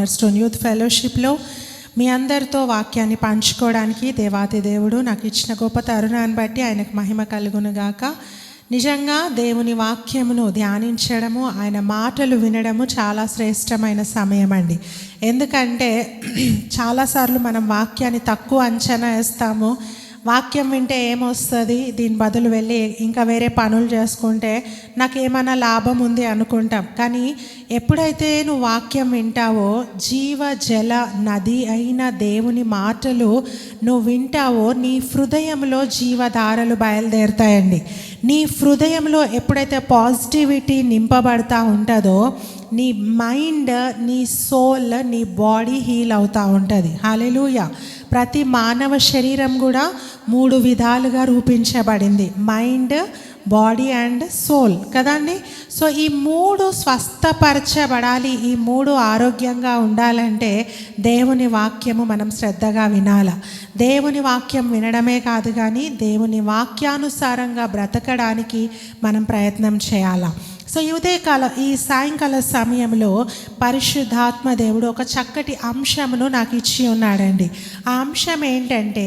Corner stone youth ఫెలోషిప్లో మీ అందరితో వాక్యాన్ని పంచుకోవడానికి దేవాతి దేవుడు నాకు ఇచ్చిన గొప్ప తరుణాన్ని బట్టి ఆయనకు మహిమ కలుగునుగాక. నిజంగా దేవుని వాక్యమును ధ్యానించడము, ఆయన మాటలు వినడము చాలా శ్రేష్టమైన సమయం అండి. ఎందుకంటే చాలాసార్లు మనం వాక్యాన్ని తక్కువ అంచనా వేస్తాము. వాక్యం వింటే ఏమొస్తుంది, దీని బదులు వెళ్ళి ఇంకా వేరే పనులు చేసుకుంటే నాకేమైనా లాభం ఉంది అనుకుంటాం. కానీ ఎప్పుడైతే నువ్వు వాక్యం వింటావో, జీవ జల నది అయిన దేవుని మాటలు నువ్వు వింటావో, నీ హృదయంలో జీవధారలు బయలుదేరుతాయండి. నీ హృదయంలో ఎప్పుడైతే పాజిటివిటీ నింపబడతా ఉంటుందో, నీ మైండ్, నీ సోల్, నీ బాడీ హీల్ అవుతూ ఉంటుంది. హల్లెలూయా. ప్రతి మానవ శరీరం కూడా 3 విధాలుగా రూపించబడింది: మైండ్, బాడీ అండ్ సోల్ కదండి. సో ఈ 3 స్వస్థపరచబడాలి, ఈ 3 ఆరోగ్యంగా ఉండాలంటే దేవుని వాక్యము మనం శ్రద్ధగా వినాలి. దేవుని వాక్యం వినడమే కాదు, కానీ దేవుని వాక్యానుసారంగా బ్రతకడానికి మనం ప్రయత్నం చేయాలి. సో ఈ సాయంకాల సమయంలో పరిశుద్ధాత్మ దేవుడు ఒక చక్కటి అంశమును నాకు ఇచ్చి ఉన్నాడండి. ఆ అంశం ఏంటంటే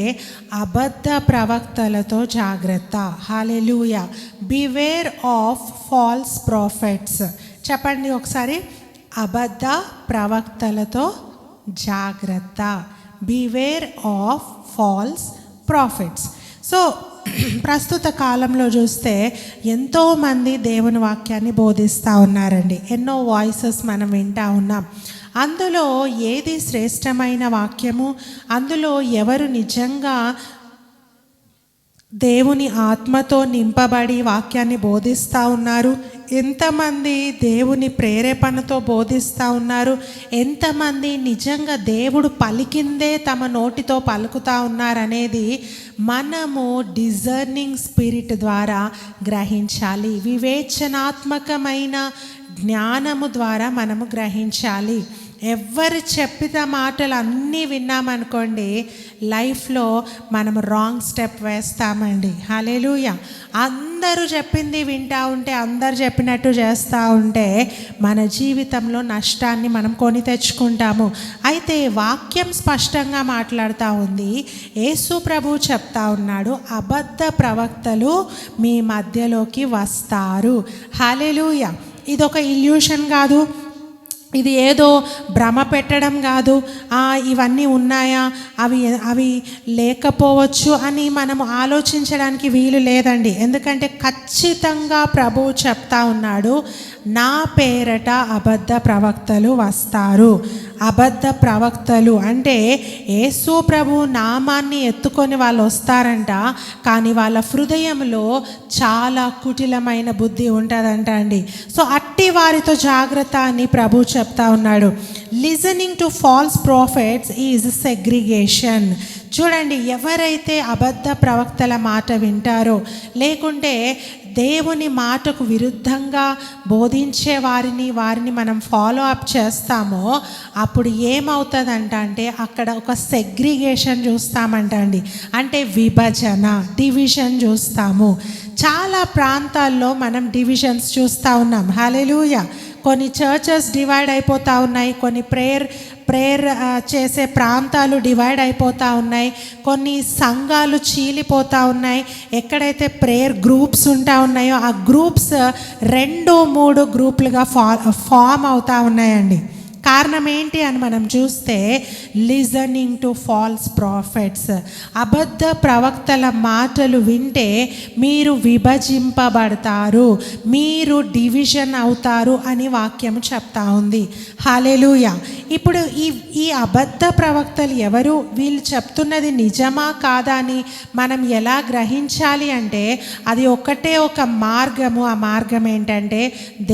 అబద్ధ ప్రవక్తలతో జాగ్రత్త. Hallelujah. Beware of false prophets. చెప్పండి ఒకసారి, అబద్ధ ప్రవక్తలతో జాగ్రత్త. Beware of false prophets. So ప్రస్తుత కాలంలో చూస్తే ఎంతోమంది దేవుని వాక్యాన్ని బోధిస్తూ ఉన్నారండి. ఎన్నో వాయిసెస్ మనం వింటూ ఉన్నాం. అందులో ఏది శ్రేష్టమైన వాక్యము, అందులో ఎవరు నిజంగా దేవుని ఆత్మతో నింపబడి వాక్యాన్ని బోధిస్తూ ఉన్నారు, ఎంతమంది దేవుని ప్రేరేపణతో బోధిస్తూ ఉన్నారు, ఎంతమంది నిజంగా దేవుడు పలికిందే తమ నోటితో పలుకుతూ ఉన్నారనేది మనము డిజర్నింగ్ స్పిరిట్ ద్వారా గ్రహించాలి. వివేచనాత్మకమైన జ్ఞానము ద్వారా మనము గ్రహించాలి. ఎవరు చెప్పిన మాటలు అన్నీ విన్నామనుకోండి, లైఫ్లో మనం రాంగ్ స్టెప్ వేస్తామండి. హల్లెలూయా. అందరూ చెప్పింది వింటూ ఉంటే, అందరు చెప్పినట్టు చేస్తూ ఉంటే మన జీవితంలో నష్టాన్ని మనం కొని తెచ్చుకుంటాము. అయితే వాక్యం స్పష్టంగా మాట్లాడుతూ ఉంది. యేసు ప్రభు చెప్తా ఉన్నాడు, అబద్ధ ప్రవక్తలు మీ మధ్యలోకి వస్తారు. హల్లెలూయా. ఇదొక ఇల్యూషన్ కాదు, ఇది ఏదో భ్రమ పెట్టడం కాదు. ఇవన్నీ ఉన్నాయా, అవి లేకపోవచ్చు అని మనం ఆలోచించడానికి వీలు లేదండి. ఎందుకంటే ఖచ్చితంగా ప్రభువు చెప్తా ఉన్నాడు, నా పేరట అబద్ధ ప్రవక్తలు వస్తారు. అబద్ధ ప్రవక్తలు అంటే యేసు ప్రభు నామాన్ని ఎత్తుకొని వాళ్ళు వస్తారంట, కానీ వాళ్ళ హృదయంలో చాలా కుటిలమైన బుద్ధి ఉంటుందంట అండి. సో అట్టి వారితో జాగ్రత్త అని ప్రభు చెప్తా ఉన్నాడు. Listening to falls profits is segregation. చూడండి, ఎవరైతే అబద్ధ ప్రవక్తల మాట వింటారో, లేకుంటే దేవుని మాటకు విరుద్ధంగా బోధించే వారిని మనం ఫాలో అప్ చేస్తామో, అప్పుడు ఏమవుతుందంటే అక్కడ ఒక సెగ్రిగేషన్ చూస్తామంట అండి. అంటే విభజన, డివిజన్ చూస్తాము. చాలా ప్రాంతాల్లో మనం డివిజన్స్ చూస్తూ ఉన్నాం. హల్లెలూయా. కొన్ని చర్చెస్ డివైడ్ అయిపోతూ ఉన్నాయి, కొన్ని ప్రేయర్ చేసే ప్రాంతాలు డివైడ్ అయిపోతూ ఉన్నాయి, కొన్ని సంఘాలు చీలిపోతూ ఉన్నాయి. ఎక్కడైతే ప్రేయర్ గ్రూప్స్ ఉంటా ఉన్నాయో ఆ గ్రూప్స్ 2-3 గ్రూపులుగా ఫామ్ అవుతూ ఉన్నాయండి. కారణం ఏంటి అని మనం చూస్తే, లిజనింగ్ టు ఫాల్స్ ప్రాఫిట్స్. అబద్ధ ప్రవక్తల మాటలు వింటే మీరు విభజింపబడతారు, మీరు డివిజన్ అవుతారు అని వాక్యం చెప్తా ఉంది. హల్లెలూయా. ఇప్పుడు ఈ అబద్ధ ప్రవక్తలు ఎవరు, వీళ్ళు చెప్తున్నది నిజమా కాదా అని మనం ఎలా గ్రహించాలి అంటే, అది ఒకటే ఒక మార్గము. ఆ మార్గం ఏంటంటే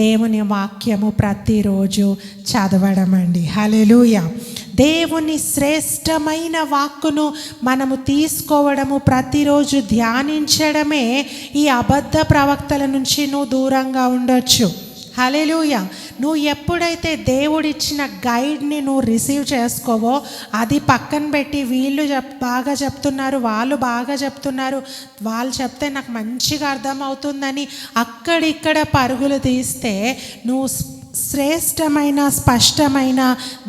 దేవుని వాక్యము ప్రతిరోజు చదవడం అండి. హల్లెలూయా. దేవుని శ్రేష్టమైన వాక్కును మనము తీసుకోవడము, ప్రతిరోజు ధ్యానించడమే ఈ అబద్ధ ప్రవక్తల నుంచి నువ్వు దూరంగా ఉండొచ్చు. హల్లెలూయా. నువ్వు ఎప్పుడైతే దేవుడిచ్చిన గైడ్ని నువ్వు రిసీవ్ చేసుకోవో, అది పక్కన పెట్టి వీళ్ళు బాగా చెప్తున్నారు, వాళ్ళు బాగా చెప్తున్నారు, వాళ్ళు చెప్తే నాకు మంచిగా అర్థమవుతుందని అక్కడిక్కడ పరుగులు తీస్తే నువ్వు శ్రేష్టమైన స్పష్టమైన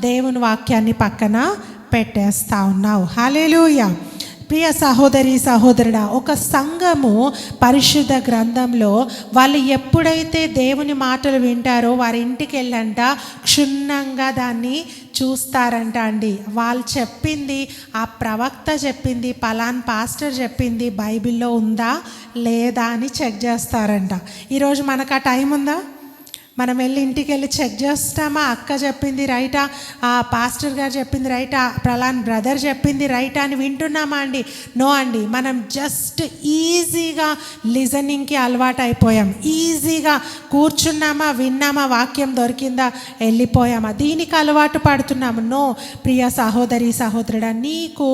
దేవుని వాక్యాన్ని పక్కన పెట్టేస్తా ఉన్నావు. హల్లెలూయా. ప్రియ సహోదరి సహోదరుడా, ఒక సంఘము పరిశుద్ధ గ్రంథంలో వాళ్ళు ఎప్పుడైతే దేవుని మాటలు వింటారో వారి ఇంటికి వెళ్ళంట క్షుణ్ణంగా దాన్ని చూస్తారంట అండి. వాళ్ళు చెప్పింది, ఆ ప్రవక్త చెప్పింది, పలాన్ పాస్టర్ చెప్పింది బైబిల్లో ఉందా లేదా అని చెక్ చేస్తారంట. ఈరోజు మనకు ఆ టైం ఉందా? మనం వెళ్ళి ఇంటికి వెళ్ళి చెక్ చేస్తామా? అక్క చెప్పింది రైటా, ఆ పాస్టర్ గారు చెప్పింది రైటా, ప్రలాన్ బ్రదర్ చెప్పింది రైటా అని వింటున్నామా అండి? నో అండి. మనం జస్ట్ ఈజీగా లిజనింగ్కి అలవాటు అయిపోయాం. ఈజీగా కూర్చున్నామా, విన్నామా, వాక్యం దొరికిందా, వెళ్ళిపోయామా, దీనికి అలవాటు పడుతున్నాము. నో ప్రియ సహోదరి సహోదరుడా, నీకు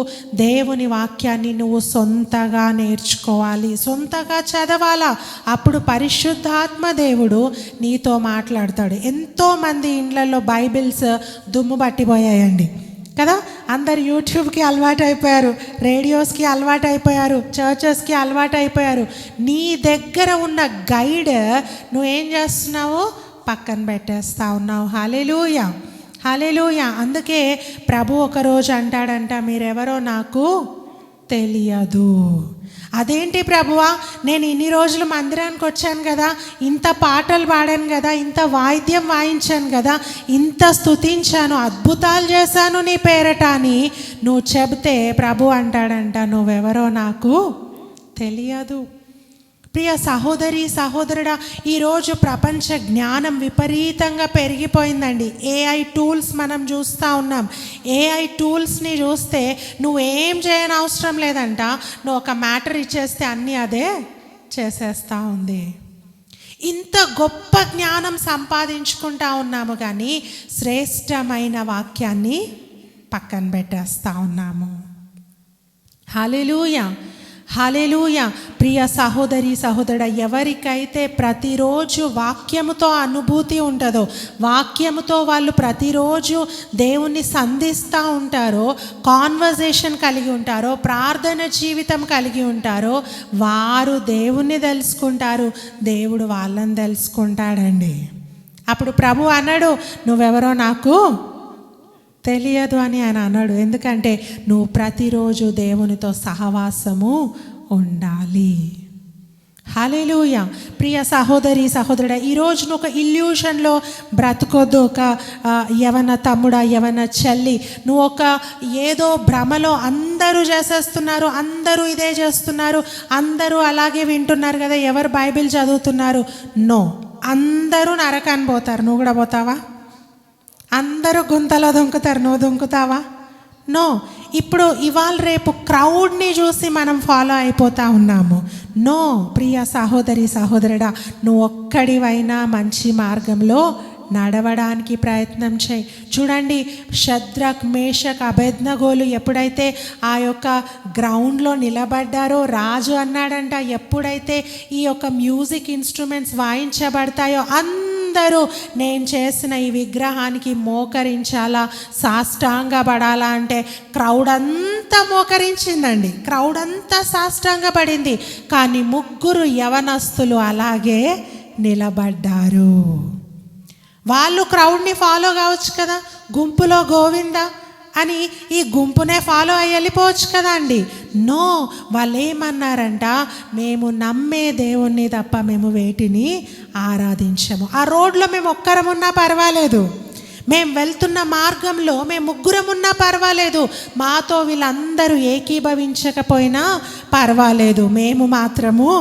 దేవుని వాక్యాన్ని నువ్వు సొంతగా నేర్చుకోవాలి, సొంతగా చదవాలా. అప్పుడు పరిశుద్ధాత్మ దేవుడు నీతో మాట్లాడతాడు. ఎంతోమంది ఇండ్లలో బైబిల్స్ దుమ్ము పట్టిపోయాయండి కదా. అందరు యూట్యూబ్కి అలవాటు అయిపోయారు, రేడియోస్కి అలవాటు అయిపోయారు, చర్చెస్కి అలవాటు అయిపోయారు. నీ దగ్గర ఉన్న గైడ్ నువ్వేం చేస్తున్నావు? పక్కన పెట్టేస్తా ఉన్నావు. హల్లెలూయా, హల్లెలూయా. అందుకే ప్రభు ఒకరోజు అంటాడంట, మీరెవరో నాకు తెలియదు. అదేంటి ప్రభువా, నేను ఇన్ని రోజులు మందిరానికి వచ్చాను కదా, ఇంత పాటలు పాడాను కదా, ఇంత వాయిద్యం వాయించాను కదా, ఇంత స్తుతించాను, అద్భుతాలు చేశాను నీ పేరట అని నువ్వు చెబితే ప్రభు అంటాడంట, నువ్వెవరో నాకు తెలియదు. ప్రియ సహోదరి సహోదరుడా, ఈరోజు ప్రపంచ జ్ఞానం విపరీతంగా పెరిగిపోయిందండి. ఏఐ టూల్స్ మనం చూస్తూ ఉన్నాం. ఏఐ టూల్స్ని చూస్తే నువ్వేం చేయని అవసరం లేదంట, నువ్వు ఒక మ్యాటర్ ఇచ్చేస్తే అన్నీ అదే చేసేస్తూ ఉంది. ఇంత గొప్ప జ్ఞానం సంపాదించుకుంటా ఉన్నాము, కానీ శ్రేష్టమైన వాక్యాన్ని పక్కన పెట్టేస్తూ ఉన్నాము. హల్లెలూయా, హల్లెలూయా. ప్రియ సహోదరి సహోదరుడా, ఎవరికైతే ప్రతిరోజు వాక్యముతో అనుభూతి ఉంటుందో, వాక్యముతో వాళ్ళు ప్రతిరోజు దేవుణ్ణి సంధిస్తూ ఉంటారో, కాన్వర్జేషన్ కలిగి ఉంటారో, ప్రార్థన జీవితం కలిగి ఉంటారో, వారు దేవుణ్ణి తెలుసుకుంటారు, దేవుడు వాళ్ళని తెలుసుకుంటాడండి. అప్పుడు ప్రభు అన్నాడు, నువ్వెవరో నాకు తెలియదు అని ఆయన అన్నాడు. ఎందుకంటే నువ్వు ప్రతిరోజు దేవునితో సహవాసము ఉండాలి. హల్లెలూయా. ప్రియ సహోదరి సహోదరుడా, ఈరోజు నువ్వు ఒక ఇల్యూషన్లో బ్రతుకోద్దు. ఒక యవన తమ్ముడా, యవన చెల్లి, నువ్వు ఒక ఏదో భ్రమలో అందరూ చేసేస్తున్నారు, అందరూ ఇదే చేస్తున్నారు, అందరూ అలాగే వింటున్నారు కదా, ఎవరు బైబిల్ చదువుతున్నారు? నో, అందరూ నరకాన్ని పోతారు, నువ్వు కూడా పోతావా? అందరూ గుంతలో దుంకుతారు, నువ్వు దుంకుతావా? నో. ఇప్పుడు ఇవాళ రేపు క్రౌడ్ని చూసి మనం ఫాలో అయిపోతూ ఉన్నాము. నో ప్రియ సహోదరి సహోదరుడా, నువ్వు ఒక్కడివైనా మంచి మార్గంలో నడవడానికి ప్రయత్నం చేయి. చూడండి, షద్రక్, మేషక్, అబేద్నగోలు ఎప్పుడైతే ఆ యొక్క గ్రౌండ్లో నిలబడ్డారో రాజు అన్నాడంట, ఎప్పుడైతే ఈ యొక్క మ్యూజిక్ ఇన్స్ట్రుమెంట్స్ వాయించబడతాయో అందరూ నేను చేసిన ఈ విగ్రహానికి మోకరించాలా, సాష్టాంగపడాలా అంటే క్రౌడ్ అంతా మోకరించిందండి, క్రౌడ్ అంతా సాష్టాంగపడింది. కానీ 3 యవనస్తులు అలాగే నిలబడ్డారు. వాళ్ళు క్రౌడ్ని ఫాలో కావచ్చు కదా, గుంపులో గోవింద అని ఈ గుంపునే ఫాలో అయ్యి వెళ్ళిపోవచ్చు కదా అండి. నో, వాళ్ళు ఏమన్నారంట, మేము నమ్మే దేవుణ్ణి తప్ప మేము వేటిని ఆరాధించము. ఆ రోడ్లో మేము ఒక్కరమున్నా పర్వాలేదు, మేము వెళ్తున్న మార్గంలో మేము 3 ఉన్నా పర్వాలేదు, మాతో వీళ్ళందరూ ఏకీభవించకపోయినా పర్వాలేదు, మేము మాత్రము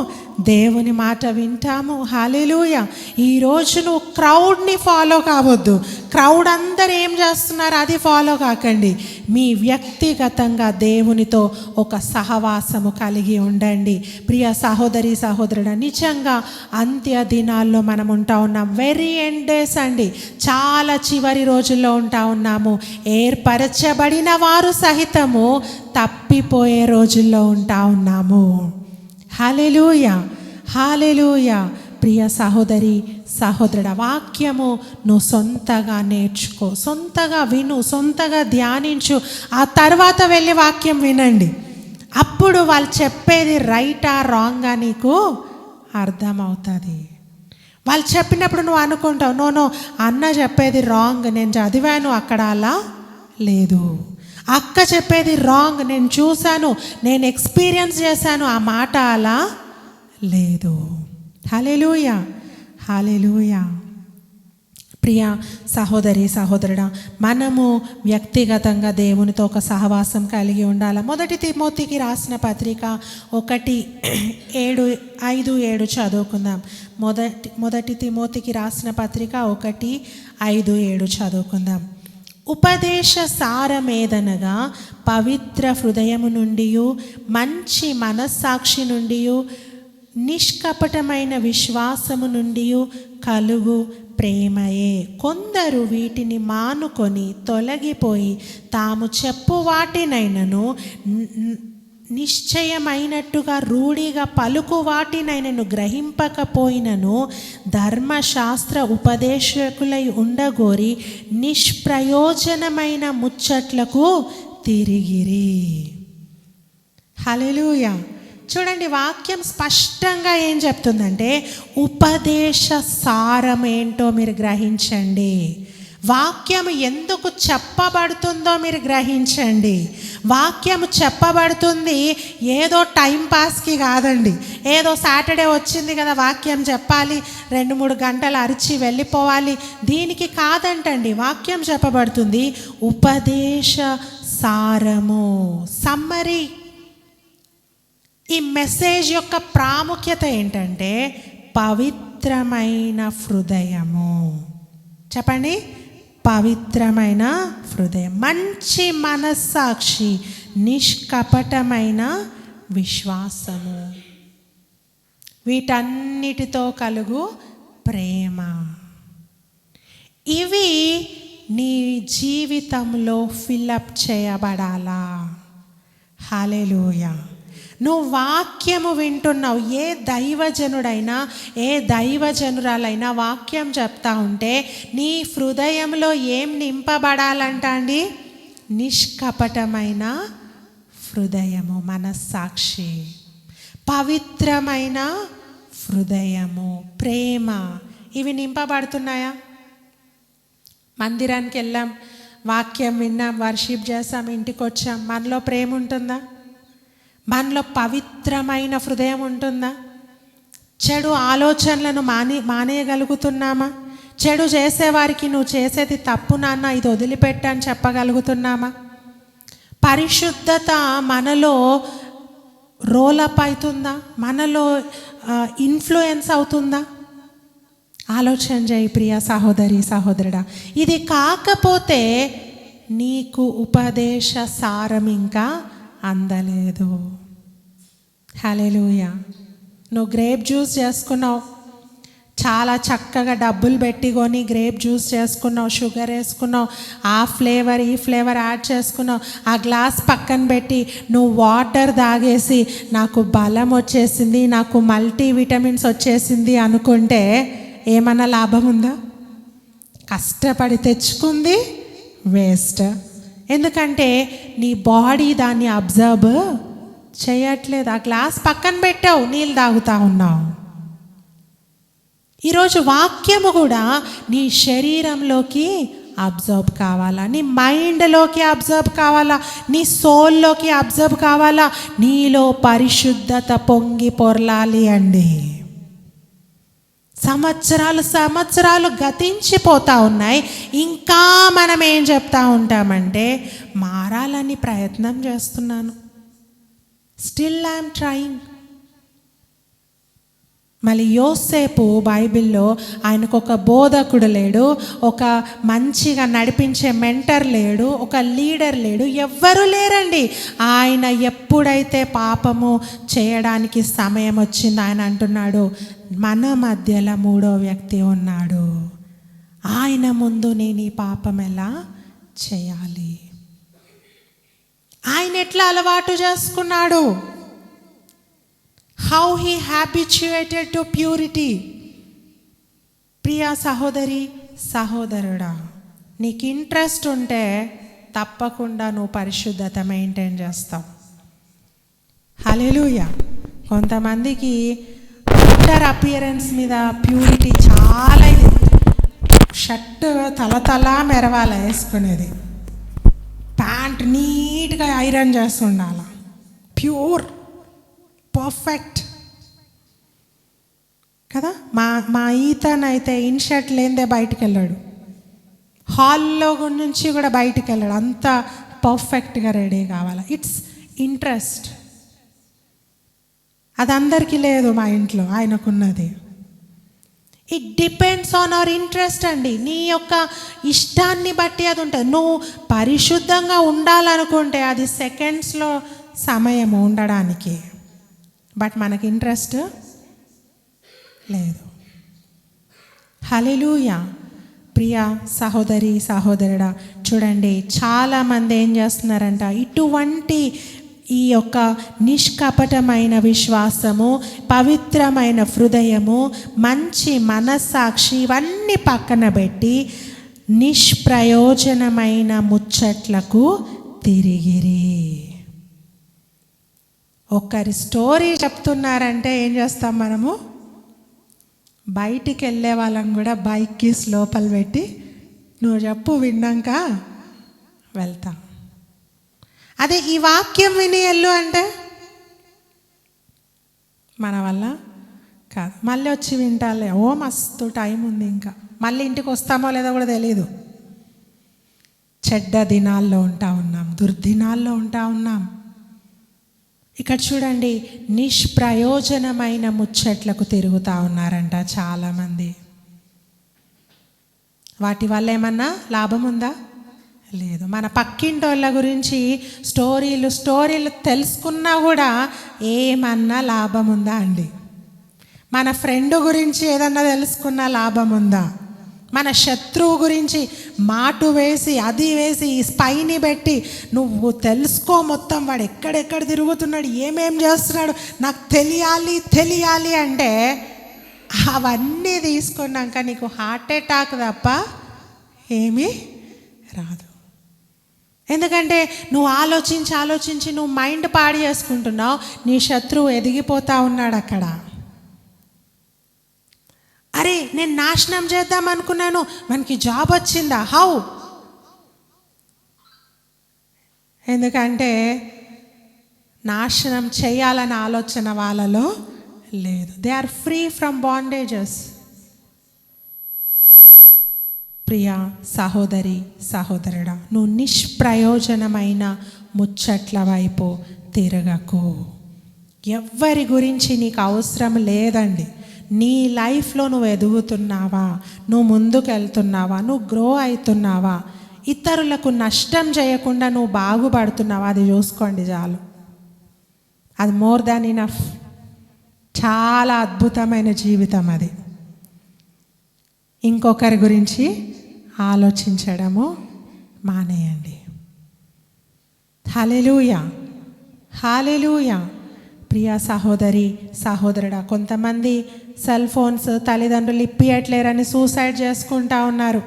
దేవుని మాట వింటాము. హల్లెలూయా. ఈరోజు నువ్వు క్రౌడ్ని ఫాలో కావద్దు, క్రౌడ్ అందరు ఏం చేస్తున్నారు అది ఫాలో కాకండి. మీ వ్యక్తిగతంగా దేవునితో ఒక సహవాసము కలిగి ఉండండి. ప్రియ సహోదరి సహోదరుడు, నిజంగా అంత్య దినాల్లో మనం ఉంటా ఉన్నాం. వెరీ ఎండ్ డేస్ అండి, చాలా చివరి రోజుల్లో ఉంటా ఉన్నాము. ఏర్పరచబడిన వారు సహితము తప్పిపోయే రోజుల్లో ఉంటా ఉన్నాము. హల్లెలూయా, హల్లెలూయా. ప్రియ సహోదరి సహోదరుడ, వాక్యము నువ్వు సొంతగా నేర్చుకో, సొంతగా విను, సొంతగా ధ్యానించు. ఆ తర్వాత వెళ్ళి వాక్యం వినండి. అప్పుడు వాళ్ళు చెప్పేది రైటా రాంగా నీకు అర్థమవుతుంది. వాళ్ళు చెప్పినప్పుడు నువ్వు అనుకుంటావు, నో అన్న చెప్పేది రాంగ్, నేను చదివాను అక్కడ అలా లేదు. అక్క చెప్పేది రాంగ్, నేను చూశాను, నేను ఎక్స్పీరియన్స్ చేశాను, ఆ మాట అలా లేదు. హల్లెలూయా, హల్లెలూయా. ప్రియ సహోదరి సహోదరుడా, మనము వ్యక్తిగతంగా దేవునితో ఒక సహవాసం కలిగి ఉండాలి. 1 తిమోతికి రాసిన పత్రిక 1:5-7 చదువుకుందాం. 1 తిమోతికి రాసిన పత్రిక 1:5-7 చదువుకుందాం. ఉపదేశ సారమేదనగా పవిత్ర హృదయము నుండి, మంచి మనస్సాక్షి నుండి, నిష్కపటమైన విశ్వాసము నుండి కలుగు ప్రేమయే. కొందరు వీటిని మానుకొని తొలగిపోయి తాము చెప్పు వాటినైనను నిశ్చయమైనట్టుగా రూఢిగా పలుకు వాటినైనను గ్రహింపకపోయినను ధర్మశాస్త్ర ఉపదేశకులై ఉండగోరి నిష్ప్రయోజనమైన ముచ్చట్లకు తిరిగిరి. హల్లెలూయా. చూడండి, వాక్యం స్పష్టంగా ఏం చెప్తుందంటే ఉపదేశ సారం ఏంటో మీరు గ్రహించండి. వాక్యం ఎందుకు చెప్పబడుతుందో మీరు గ్రహించండి. వాక్యం చెప్పబడుతుంది ఏదో టైం పాస్కి కాదండి, ఏదో సాటర్డే వచ్చింది కదా వాక్యం చెప్పాలి, 2-3 గంటలు అరిచి వెళ్ళిపోవాలి, దీనికి కాదంటండి. వాక్యం చెప్పబడుతుంది ఉపదేశ సారము, సమ్మరీ. ఈ మెసేజ్ యొక్క ప్రాముఖ్యత ఏంటంటే పవిత్రమైన హృదయము. చెప్పండి, పవిత్రమైన హృదయం, మంచి మనస్సాక్షి, నిష్కపటమైన విశ్వాసము, వీటన్నిటితో కలుగు ప్రేమ. ఇవి నీ జీవితంలో ఫిల్అప్ చేయబడాలా. హల్లెలూయా. నువ్వు వాక్యము వింటున్నావు. ఏ దైవజనుడైనా ఏ దైవజనురాలైనా వాక్యం చెప్తా ఉంటే నీ హృదయంలో ఏం నింపబడాలంట అండి? నిష్కపటమైన హృదయము, మనస్సాక్షి, పవిత్రమైన హృదయము, ప్రేమ. ఇవి నింపబడుతున్నాయా? మందిరానికి వెళ్ళాం, వాక్యం విన్నాం, వర్షిప్ చేసాం, ఇంటికి వచ్చాం, మనలో ప్రేమ ఉంటుందా? మనలో పవిత్రమైన హృదయం ఉంటుందా? చెడు ఆలోచనలను మానేయగలుగుతున్నామా? చెడు చేసేవారికి నువ్వు చేసేది తప్పు నాన్న, ఇది వదిలిపెట్టు అని చెప్పగలుగుతున్నామా? పరిశుద్ధత మనలో రోలప్ అవుతుందా? మనలో ఇన్ఫ్లుయెన్స్ అవుతుందా? ఆలోచన చేయి ప్రియ సహోదరి సహోదరుడా. ఇది కాకపోతే నీకు ఉపదేశ సారం ఇంకా అందలేదు. హల్లెలూయా. నువ్వు గ్రేప్ జ్యూస్ చేసుకున్నావు, చాలా చక్కగా డబ్బులు పెట్టి కొని గ్రేప్ జ్యూస్ చేసుకున్నావు, షుగర్ వేసుకున్నావు, ఆ ఫ్లేవర్ ఈ ఫ్లేవర్ యాడ్ చేసుకున్నావు, ఆ గ్లాస్ పక్కన పెట్టి నువ్వు వాటర్ తాగేసి నాకు బలం వచ్చేసింది, నాకు మల్టీ విటమిన్స్ వచ్చేసింది అనుకుంటే ఏమన్నా లాభం ఉందా? కష్టపడి తెచ్చుకుంది వేస్ట్. ఎందుకంటే నీ బాడీ దాన్ని అబ్జర్వ్ చేయట్లేదు. ఆ గ్లాస్ పక్కన పెట్టావు, నీళ్ళు తాగుతా ఉన్నావు. ఈరోజు వాక్యము కూడా నీ శరీరంలోకి అబ్జర్వ్ కావాలా, నీ మైండ్లోకి అబ్జర్వ్ కావాలా, నీ సోల్లోకి అబ్జర్వ్ కావాలా. నీలో పరిశుద్ధత పొంగి పొర్లాలి అండి. సంవత్సరాలు గతించిపోతూ ఉన్నాయి. ఇంకా మనం ఏం చెప్తా ఉంటామంటే మారాలని ప్రయత్నం చేస్తున్నాను, స్టిల్ ఐఎమ్ ట్రయింగ్. మళ్ళీ యోసేపు బైబిల్లో ఆయనకు ఒక బోధకుడు లేడు, ఒక మంచిగా నడిపించే మెంటర్ లేడు, ఒక లీడర్ లేడు, ఎవ్వరూ లేరండి. ఆయన ఎప్పుడైతే పాపము చేయడానికి సమయం వచ్చింది, ఆయన అంటున్నాడు మన మధ్యలో 3వ వ్యక్తి ఉన్నాడు, ఆయన ముందు నేను ఈ పాపం ఎలా చేయాలి? ఆయన ఎట్లా అలవాటు చేసుకున్నాడు? How he habituated to purity. Priya సహోదరి సహోదరుడా, నీకు ఇంట్రెస్ట్ ఉంటే తప్పకుండా నువ్వు పరిశుద్ధత మెయింటైన్ చేస్తావు. హల్లెలూయా. కొంతమందికి అవుటర్ అపియరెన్స్ మీద ప్యూరిటీ చాలా ఇది. షర్ట్ తల మెరవాల వేసుకునేది, ప్యాంట్ నీట్గా ఐరన్ చేస్తుండాల, ప్యూర్ పర్ఫెక్ట్ కదా. మా ఈతనైతే ఇన్ షర్ట్ లేనిదే బయటికి వెళ్ళాడు, హాల్లో నుంచి కూడా బయటికి వెళ్ళాడు, అంత పర్ఫెక్ట్గా రెడీ కావాలి. It's interest. అది అందరికీ లేదు, మా ఇంట్లో ఆయనకున్నది. It depends on our interest అండి. నీ యొక్క ఇష్టాన్ని బట్టి అది ఉంటుంది. నువ్వు పరిశుద్ధంగా ఉండాలనుకుంటే అది సెకండ్స్లో సమయం ఉండడానికి, బట్ మనకి ఇంట్రెస్ట్ లేదు. హల్లెలూయా. ప్రియ సహోదరి సహోదరుడా, చూడండి చాలామంది ఏం చేస్తున్నారంట, ఇటువంటి ఈ యొక్క నిష్కపటమైన విశ్వాసము, పవిత్రమైన హృదయము, మంచి మనస్సాక్షి ఇవన్నీ పక్కన పెట్టి నిష్ప్రయోజనమైన ముచ్చట్లకు తిరిగిరి. ఒకరి స్టోరీ చెప్తున్నారంటే ఏం చేస్తాం మనము, బయటికి వెళ్ళే వాళ్ళం కూడా బైక్ కీస్ లోపల పెట్టి నువ్వు చెప్పు విన్నాక వెళ్తాం. అదే ఈ వాక్యం విని వెళ్ళు అంటే మన వల్ల కాదు. మళ్ళీ వచ్చి వింటాలే, ఓ మస్తు టైం ఉంది, ఇంకా మళ్ళీ ఇంటికి వస్తామో లేదో కూడా తెలియదు. చెడ్డ దినాల్లో ఉంటా ఉన్నాం, దుర్దినాల్లో ఉంటా ఉన్నాం. ఇక్కడ చూడండి, నిష్ప్రయోజనమైన ముచ్చట్లకు తిరుగుతూ ఉన్నారంట చాలామంది. వాటి వల్ల ఏమన్నా లాభం ఉందా? లేదు. మన పక్కింటోళ్ళ గురించి స్టోరీలు తెలుసుకున్నా కూడా ఏమన్నా లాభం ఉందా అండి? మన ఫ్రెండ్ గురించి ఏదన్నా తెలుసుకున్నా లాభం ఉందా? మన శత్రువు గురించి మాటు వేసి అది వేసి స్పైని పెట్టి నువ్వు తెలుసుకో మొత్తం, వాడు ఎక్కడెక్కడ తిరుగుతున్నాడు, ఏమేం చేస్తున్నాడు, నాకు తెలియాలి అంటే అవన్నీ తీసుకున్నాక నీకు హార్ట్ అటాక్ తప్ప ఏమీ రాదు. ఎందుకంటే నువ్వు ఆలోచించి నువ్వు మైండ్ పాడు చేసుకుంటున్నావు. నీ శత్రువు ఎదిగిపోతా ఉన్నాడు అక్కడ. అరే నేను నాశనం చేద్దాం అనుకున్నాను, మనకి జాబ్ వచ్చిందా? హౌ? ఎందుకంటే నాశనం చేయాలన్న ఆలోచన వాళ్ళలో లేదు. They are free from bondages. ప్రియా సహోదరి సహోదరుడా, నువ్వు నిష్ప్రయోజనమైన ముచ్చట్ల వైపు తిరగకు. ఎవ్వరి గురించి నీకు అవసరం లేదండి. నీ లైఫ్లో నువ్వు ఎదుగుతున్నావా, నువ్వు ముందుకు వెళ్తున్నావా, నువ్వు గ్రో అవుతున్నావా, ఇతరులకు నష్టం చేయకుండా నువ్వు బాగుపడుతున్నావా, అది చూసుకోండి చాలు. అది మోర్ దాన్ ఇనఫ్. చాలా అద్భుతమైన జీవితం అది. ఇంకొకరి గురించి ఆలోచించడము మానేయండి. హల్లెలూయా, హల్లెలూయా. ప్రియ సహోదరి సహోదరుడా, కొంతమంది సెల్ ఫోన్స్ తల్లిదండ్రులు ఇప్పియట్లేరని సూసైడ్ చేసుకుంటా ఉన్నారు.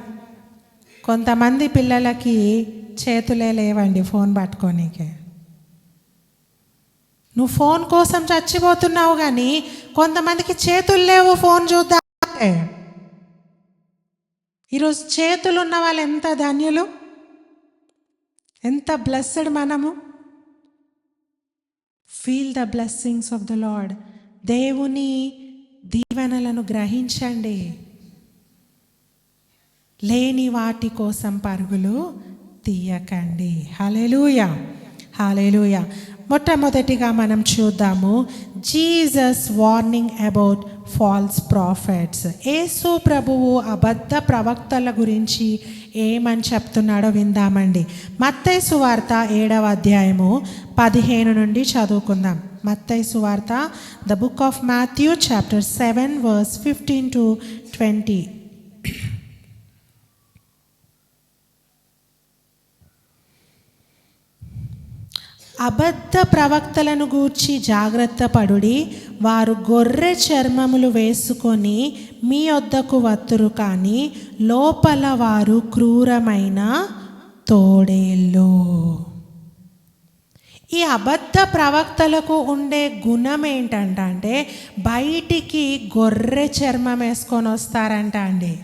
కొంతమంది పిల్లలకి చేతులే లేవండి ఫోన్ పట్టుకోనీకే. నువ్వు ఫోన్ కోసం చచ్చిపోతున్నావు, కానీ కొంతమందికి చేతులు లేవు ఫోన్ చూద్దాం అంటే. ఈరోజు చేతులు ఉన్న వాళ్ళు ఎంత ధన్యులు, ఎంత బ్లెస్డ్ మనము. Feel the blessings of the lord. దేవుని దీవెనలను గ్రహించండి. లేని వాటి కోసం పరుగులు తీయకండి. హల్లెలూయా, హల్లెలూయా. మొట్టమొదటిగా మనం చూద్దాము Jesus warning about false prophets. యేసు ప్రభువు అబద్ధ ప్రవక్తల గురించి ఏమని చెప్తున్నాడో విందామండి. మత్తయి సువార్త 7వ అధ్యాయము 15 నుండి చదువుకుందాం. మత్తయి సువార్త, the book of Matthew chapter 7 verse 15 to 20. అబద్ధ ప్రవక్తలను గూర్చి జాగ్రత్త పడుడి. వారు గొర్రె చర్మములు వేసుకొని మీ వద్దకు వత్తురు, కానీ లోపల వారు క్రూరమైన తోడేళ్ళు. ఈ అబద్ధ ప్రవక్తలకు ఉండే గుణం ఏంటంటే బయటికి గొర్రె చర్మం వేసుకొని వస్తారంట అండి.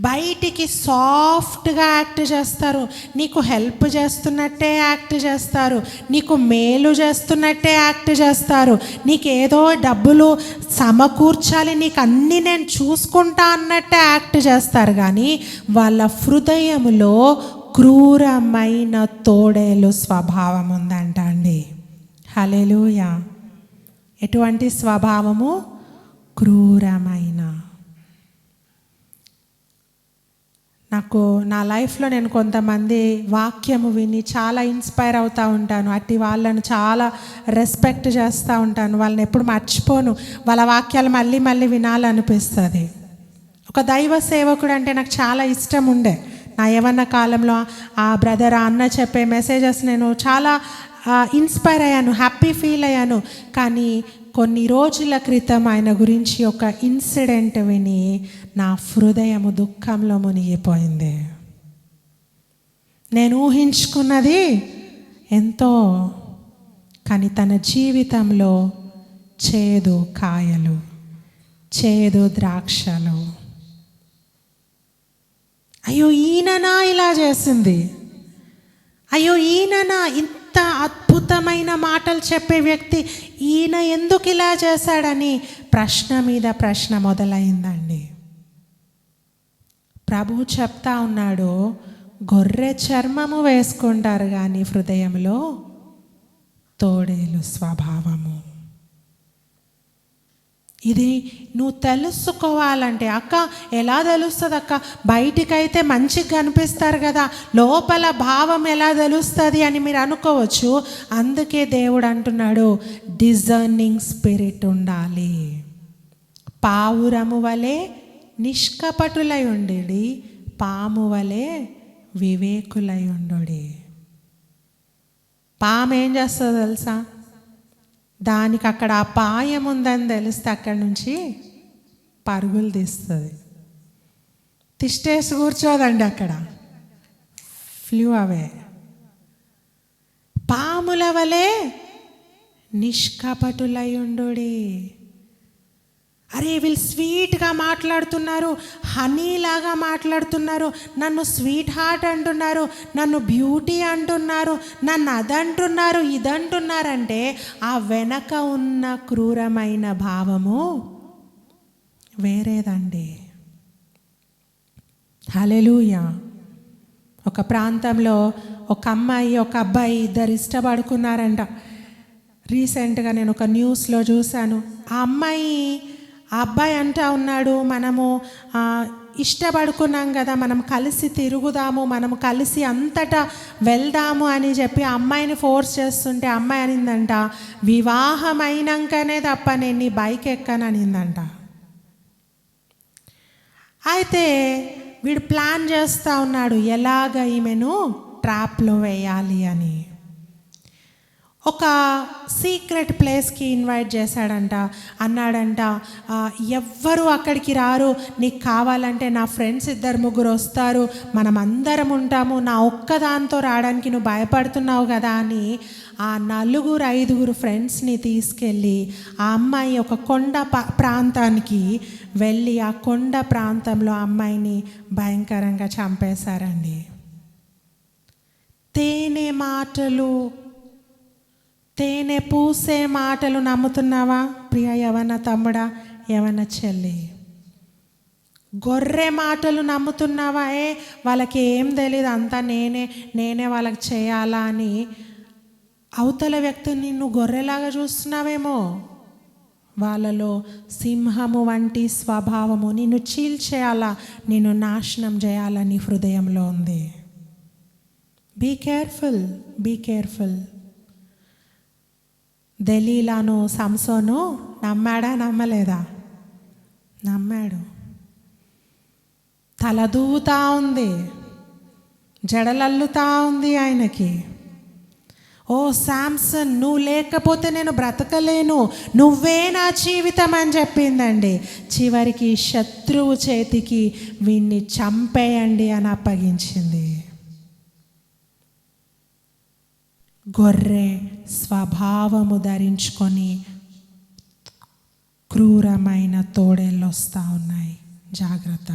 బయటికి సాఫ్ట్గా యాక్ట్ చేస్తారు, నీకు హెల్ప్ చేస్తున్నట్టే యాక్ట్ చేస్తారు, నీకు మేలు చేస్తున్నట్టే యాక్ట్ చేస్తారు, నీకు ఏదో డబ్బులు సమకూర్చాలి, నీకు అన్నీ నేను చూసుకుంటా అన్నట్టే యాక్ట్ చేస్తారు. కానీ వాళ్ళ హృదయంలో క్రూరమైన తోడేలు స్వభావం ఉందంట అండి. హల్లెలూయా. ఎటువంటి స్వభావము? క్రూరమైన. నాకు నా లైఫ్లో నేను కొంతమంది వాక్యము విని చాలా ఇన్స్పైర్ అవుతూ ఉంటాను. అట్టి వాళ్ళను చాలా రెస్పెక్ట్ చేస్తూ ఉంటాను. వాళ్ళని ఎప్పుడు మర్చిపోను. వాళ్ళ వాక్యాలు మళ్ళీ మళ్ళీ వినాలనిపిస్తుంది. ఒక దైవ సేవకుడు అంటే నాకు చాలా ఇష్టం ఉండే. నా యవ్వన కాలంలో ఆ బ్రదర్, ఆ అన్న చెప్పే మెసేజెస్ నేను చాలా ఇన్స్పైర్ అయ్యాను, హ్యాపీ ఫీల్ అయ్యాను. కానీ కొన్ని రోజుల క్రితం ఆయన గురించి ఒక ఇన్సిడెంట్ విని నా హృదయము దుఃఖంలో మునిగిపోయింది. నేను ఊహించుకున్నది ఎంతో, కానీ తన జీవితంలో చేదు కాయలు, చేదు ద్రాక్షలు. అయ్యో ఈయననా ఇలా చేసింది, అయ్యో ఈయననా ఇంత అద్భుతమైన మాటలు చెప్పే వ్యక్తి, ఈయన ఎందుకు ఇలా చేశాడని ప్రశ్న మీద ప్రశ్న మొదలైందండి. ప్రభు చెప్తా ఉన్నాడు, గొర్రె చర్మము వేసుకుంటారు కానీ హృదయంలో తోడేలు స్వభావము. ఇది నువ్వు తెలుసుకోవాలంటే, అక్క ఎలా తెలుస్తుంది అక్క? బయటికైతే మంచిగా కనిపిస్తారు కదా, లోపల భావం ఎలా తెలుస్తుంది అని మీరు అనుకోవచ్చు. అందుకే దేవుడు అంటున్నాడు, డిజర్నింగ్ స్పిరిట్ ఉండాలి. పావురము వలె నిష్కపటులై ఉండేది, పాము వలె వివేకులై ఉండుడి. పాము ఏం చేస్తుందో తెలుసా? దానికి అక్కడ అపాయం ఉందని తెలిస్తే అక్కడి నుంచి పరుగులు తీస్తుంది, తిష్టేసి కూర్చోదండి అక్కడ, ఫ్లూ అవే. పాముల వలె నిష్కపటులై ఉండుడి. అరే వీళ్ళు స్వీట్గా మాట్లాడుతున్నారు, హనీలాగా మాట్లాడుతున్నారు, నన్ను స్వీట్ హార్ట్ అంటున్నారు, నన్ను బ్యూటీ అంటున్నారు, నన్ను అదంటున్నారు, ఇదంటున్నారంటే ఆ వెనక ఉన్న క్రూరమైన భావము వేరేదండి. హల్లెలూయా. ఒక ప్రాంతంలో ఒక అమ్మాయి, ఒక అబ్బాయి ఇద్దరు ఇష్టపడుకున్నారంట. రీసెంట్గా నేను ఒక న్యూస్లో చూశాను. ఆ అబ్బాయి అంటా ఉన్నాడు, మనము ఇష్టపడుకున్నాం కదా, మనం కలిసి తిరుగుదాము, మనం కలిసి అంతటా వెళ్దాము అని చెప్పి ఆ అమ్మాయిని ఫోర్స్ చేస్తుంటే అమ్మాయి అనిందంట, వివాహం అయినాకనే తప్ప నేను నీ బైక్ ఎక్కను అనిందంట. అయితే వీడు ప్లాన్ చేస్తూ ఉన్నాడు ఎలాగ ఈమెను ట్రాప్లో వేయాలి అని. ఒక సీక్రెట్ ప్లేస్కి ఇన్వైట్ చేశాడంట. అన్నాడంట, ఎవ్వరు అక్కడికి రారు, నీకు కావాలంటే నా ఫ్రెండ్స్ 2-3 వస్తారు, మనం అందరం ఉంటాము, నా ఒక్కదాంతో రావడానికి నువ్వు భయపడుతున్నావు కదా అని ఆ 4-5 ఫ్రెండ్స్ని తీసుకెళ్ళి ఆ అమ్మాయి ఒక కొండ ప్రాంతానికి వెళ్ళి ఆ కొండ ప్రాంతంలో ఆ అమ్మాయిని భయంకరంగా చంపేశారండి. తేనె పూసే మాటలు నమ్ముతున్నావా ప్రియ యవన తమ్ముడా, యవన చెల్లి? గొర్రె మాటలు నమ్ముతున్నావా? వాళ్ళకి ఏం తెలియదు, అంతా నేనే వాళ్ళకి చేయాలా అని అవతల వ్యక్తిని నువ్వు గొర్రెలాగా చూస్తున్నావేమో. వాళ్ళలో సింహము వంటి స్వభావము, నిన్ను చీల్చేయాలా, నిన్ను నాశనం చేయాలని హృదయంలో ఉంది. Be careful. దెలీలాను సంసోను నమ్మాడా నమ్మలేదా? నమ్మాడు. తలదూతా ఉంది, జడలల్లుతా ఉంది ఆయనకి. ఓ శాంసన్, నువ్వు లేకపోతే నేను బ్రతకలేను, నువ్వే నా జీవితం అని చెప్పిందండి. చివరికి శత్రువు చేతికి వీణ్ణి చంపేయండి అని అప్పగించింది. గొర్రె స్వభావము ధరించుకొని క్రూరమైన తోడేళ్ళు వస్తూ ఉన్నాయి. జాగ్రత్త.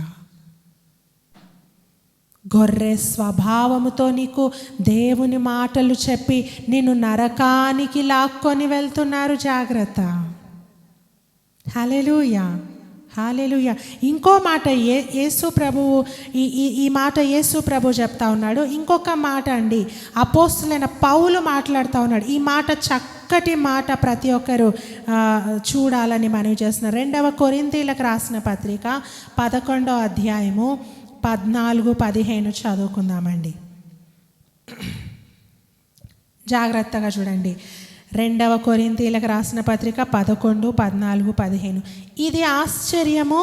గొర్రె స్వభావముతో నీకు దేవుని మాటలు చెప్పి నిన్ను నరకానికి లాక్కొని వెళ్తున్నారు. జాగ్రత్త. హల్లెలూయా, హల్లెలూయా. ఇంకో మాట యేసు ప్రభువు ఈ మాట యేసు ప్రభు చెప్తా ఉన్నాడు. ఇంకొక మాట అండి, అపోస్తలుడైన పౌలు మాట్లాడుతూ ఉన్నాడు. ఈ మాట చక్కటి మాట, ప్రతి ఒక్కరు చూడాలని మనవి చేస్తున్నారు. 2వ కొరింథీయులకు రాసిన పత్రిక 11వ అధ్యాయము 14-15 చదువుకుందామండి. జాగ్రత్తగా చూడండి. 2వ కొరింథీయులకు రాసిన పత్రిక 11, 14, 15. ఇది ఆశ్చర్యము,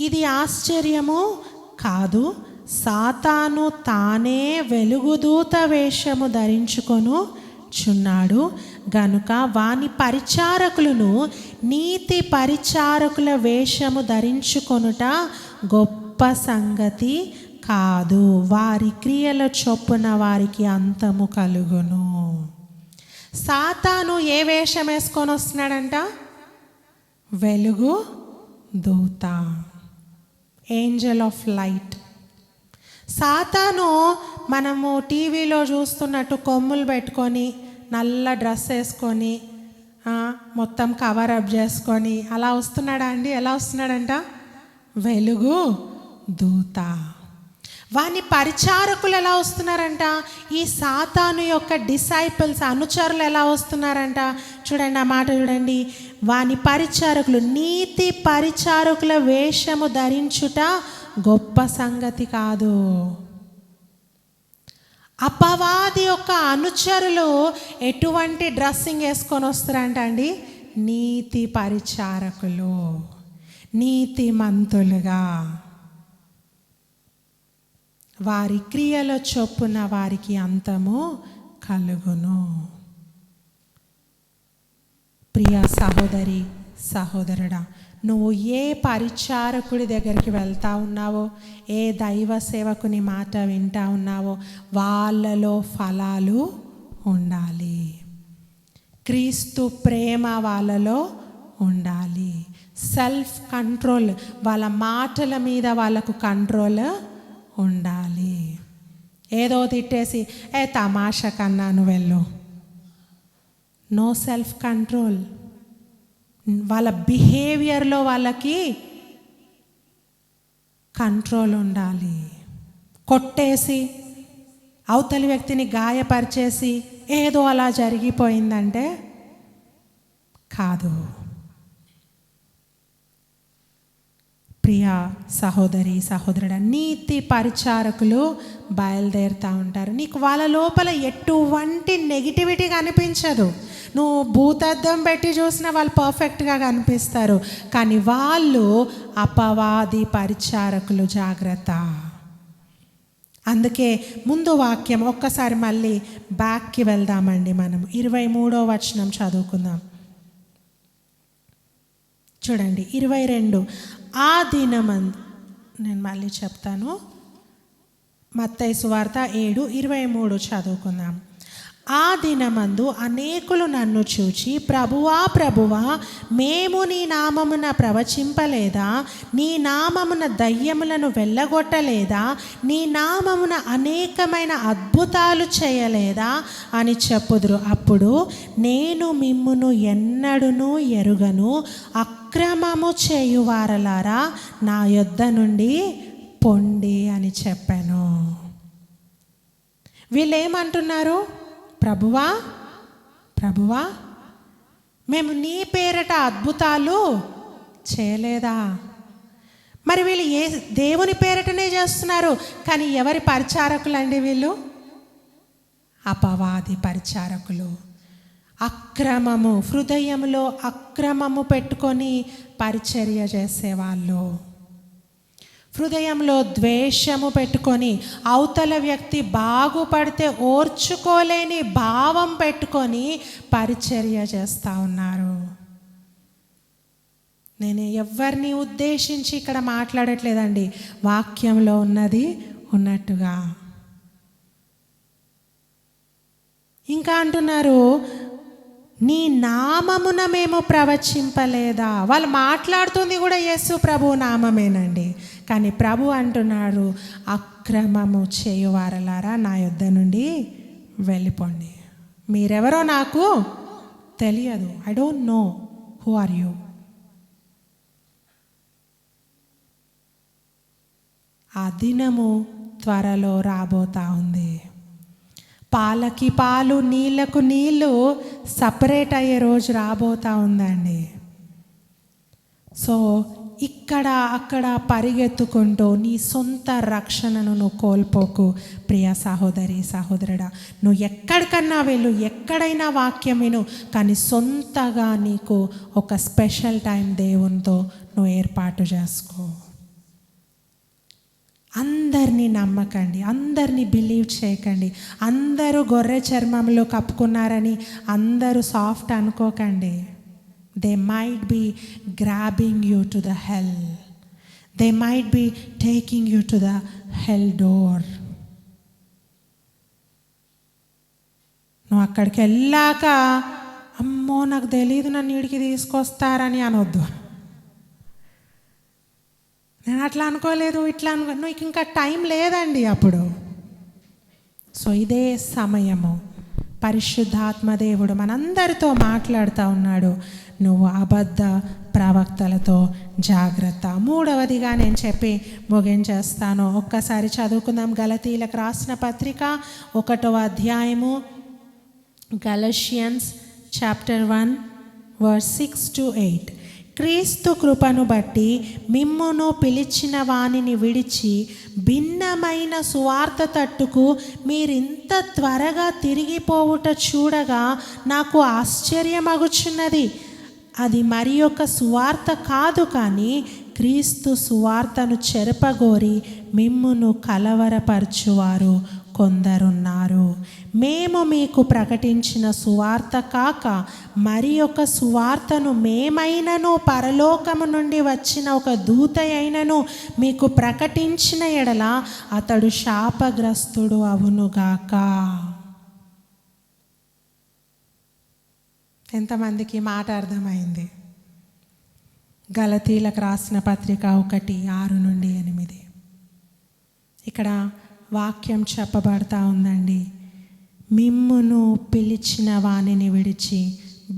ఇది ఆశ్చర్యము కాదు, సాతాను తానే వెలుగుదూత వేషము ధరించుకొను చున్నాడు గనుక వాని పరిచారకులను నీతి పరిచారకుల వేషము ధరించుకొనుట గొప్ప సంగతి కాదు. వారి క్రియల చొప్పున వారికి అంతము కలుగును. సాతాను ఏ వేషం వేసుకొని వస్తున్నాడంట? వెలుగు దూత, ఏంజల్ ఆఫ్ లైట్. సాతాను మనము టీవీలో చూస్తున్నట్టు కొమ్ములు పెట్టుకొని, నల్ల డ్రెస్ వేసుకొని, మొత్తం కవర్ అప్ చేసుకొని అలా వస్తున్నాడా అండి? ఎలా వస్తున్నాడంట? వెలుగు దూత. వాని పరిచారకులు ఎలా వస్తున్నారంట? ఈ సాతాను యొక్క డిసైపుల్స్, అనుచరులు ఎలా వస్తున్నారంట? చూడండి, ఆ మాట చూడండి. వాని పరిచారకులు నీతి పరిచారకుల వేషము ధరించుట గొప్ప సంగతి కాదు. అపవాది యొక్క అనుచరులు ఎటువంటి డ్రెస్సింగ్ వేసుకొని వస్తారంట అండి? నీతి పరిచారకులు, నీతిమంతులుగా, వారి క్రియల చొప్పున వారికి అంతము కలుగును. ప్రియ సహోదరి సహోదరుడా, నువ్వు ఏ పరిచారకుడి దగ్గరికి వెళ్తా ఉన్నావో, ఏ దైవ సేవకుని మాట వింటా ఉన్నావో వాళ్ళలో ఫలాలు ఉండాలి. క్రీస్తు ప్రేమ వాళ్ళలో ఉండాలి. సెల్ఫ్ కంట్రోల్, వాళ్ళ మాటల మీద వాళ్ళకు కంట్రోల్ ఉండాలి. ఏదో తిట్టేసి తమాషా కన్నా నువ్వు వెళ్ళు. No self control. వాళ్ళ బిహేవియర్లో వాళ్ళకి కంట్రోల్ ఉండాలి. కొట్టేసి అవతలి వ్యక్తిని గాయపరిచేసి ఏదో అలా జరిగిపోయిందంటే కాదు. ప్రియ సహోదరి సహోదరుడా, నీతి పరిచారకులు బయలుదేరుతూ ఉంటారు. నీకు వాళ్ళ లోపల ఎటువంటి నెగిటివిటీ కనిపించదు. నువ్వు భూతద్దం పెట్టి చూసినా వాళ్ళు పర్ఫెక్ట్గా కనిపిస్తారు, కానీ వాళ్ళు అపవాది పరిచారకులు. జాగ్రత్త. అందుకే ముందు వాక్యం ఒక్కసారి మళ్ళీ బ్యాక్కి వెళ్దామండి. మనం 23వ వచనం చదువుకుందాం. చూడండి, 22. ఆ దినమందు, నేను మళ్ళీ చెప్తాను, మత్తయి సువార్త 7:23 చదువుకుందాం. ఆ దినమందు అనేకులు నన్ను చూచి, ప్రభువా ప్రభువా, మేము నీ నామమున ప్రవచింపలేదా? నీ నామమున దయ్యములను వెళ్ళగొట్టలేదా? నీ నామమున అనేకమైన అద్భుతాలు చేయలేదా అని చెప్పుదురు. అప్పుడు నేను మిమ్మును ఎన్నడును ఎరుగను, అక్రమము చేయువారలారా నా యొద్ద నుండి పొండి అని చెప్పాను. వీళ్ళేమంటున్నారు? ప్రభువా ప్రభువా, మేము నీ పేరట అద్భుతాలు చేయలేదా? మరి వీళ్ళు దేవుని పేరటనే చేస్తున్నారు, కానీ ఎవరి పరిచారకులు అండి వీళ్ళు? అపవాది పరిచారకులు. అక్రమము, హృదయంలో అక్రమము పెట్టుకొని పరిచర్య చేసేవాళ్ళు. హృదయంలో ద్వేషము పెట్టుకొని, అవతల వ్యక్తి బాగుపడితే ఓర్చుకోలేని భావం పెట్టుకొని పరిచర్య చేస్తూ ఉన్నారు. నేను ఎవరిని ఉద్దేశించి ఇక్కడ మాట్లాడట్లేదండి, వాక్యంలో ఉన్నది ఉన్నట్టుగా. ఇంకా అంటున్నారు, నీ నామమున మేము ప్రవచింపలేదా? వాళ్ళు మాట్లాడుతుంది కూడా యేసు ప్రభు నామమేనండి. కానీ ప్రభు అంటున్నాడు, అక్రమము చేయువారలారా నా యొద్ద నుండి వెళ్ళిపోండి. మీరెవరో నాకు తెలియదు. I don't know who are you. ఆ దినము త్వరలో రాబోతా ఉంది. పాలకి పాలు, నీళ్ళకు నీళ్ళు సపరేట్ అయ్యే రోజు రాబోతా ఉందండి. సో ఇక్కడ అక్కడ పరిగెత్తుకుంటూ నీ సొంత రక్షణను నువ్వు కోల్పోకు ప్రియ సహోదరి సహోదరుడా. నువ్వు ఎక్కడికన్నా వెళ్ళు, ఎక్కడైనా వాక్యం విను, కానీ సొంతగా నీకు ఒక స్పెషల్ టైం దేవునితో నువ్వు ఏర్పాటు చేసుకో. అందరినీ నమ్మకండి, అందరినీ బిలీవ్ చేయకండి. అందరూ గొర్రె చర్మంలో కప్పుకున్నారని అందరూ సాఫ్ట్ అనుకోకండి. They might be grabbing you to the hell. They might be taking you to the hell door. నువ్వు అక్కడికి వెళ్ళాక అమ్మో నాకు తెలీదు నన్ను వీడికి తీసుకొస్తారని అనొద్దు. నేను అట్లా అనుకోలేదు, ఇట్లా నువ్వు ఇంకా టైం లేదండి అప్పుడు. సో ఇదే సమయము. పరిశుద్ధాత్మ దేవుడు మనందరితో మాట్లాడుతూ ఉన్నాడు, నువ్వు అబద్ధ ప్రవక్తలతో జాగ్రత్త. మూడవదిగా నేను చెప్పి ముగించేస్తాను. ఒక్కసారి చదువుకుందాం. గలతీలకు రాసిన పత్రిక 1వ అధ్యాయము, గలషియన్స్ చాప్టర్ 1 verse 6-8. క్రీస్తు కృపను బట్టి మిమ్మును పిలిచిన వానిని విడిచి భిన్నమైన సువార్త తట్టుకు మీరింత త్వరగా తిరిగిపోవుట చూడగా నాకు ఆశ్చర్యమగుచున్నది. అది మరి ఒక సువార్త కాదు, కానీ క్రీస్తు సువార్తను చెరపగోరి మిమ్మును కలవరపరచువారు కొందరున్నారు. మేము మీకు ప్రకటించిన సువార్త కాక మరి ఒక సువార్తను మేమైనను పరలోకము నుండి వచ్చిన ఒక దూత అయినను మీకు ప్రకటించిన ఎడల అతడు శాపగ్రస్తుడు అవునుగాక. ఎంతమందికి మాట అర్థమైంది? గలతీలకు రాసిన పత్రిక 1:6-8. ఇక్కడ వాక్యం చెప్పబడతా ఉందండి, మిమ్మును పిలిచిన వానిని విడిచి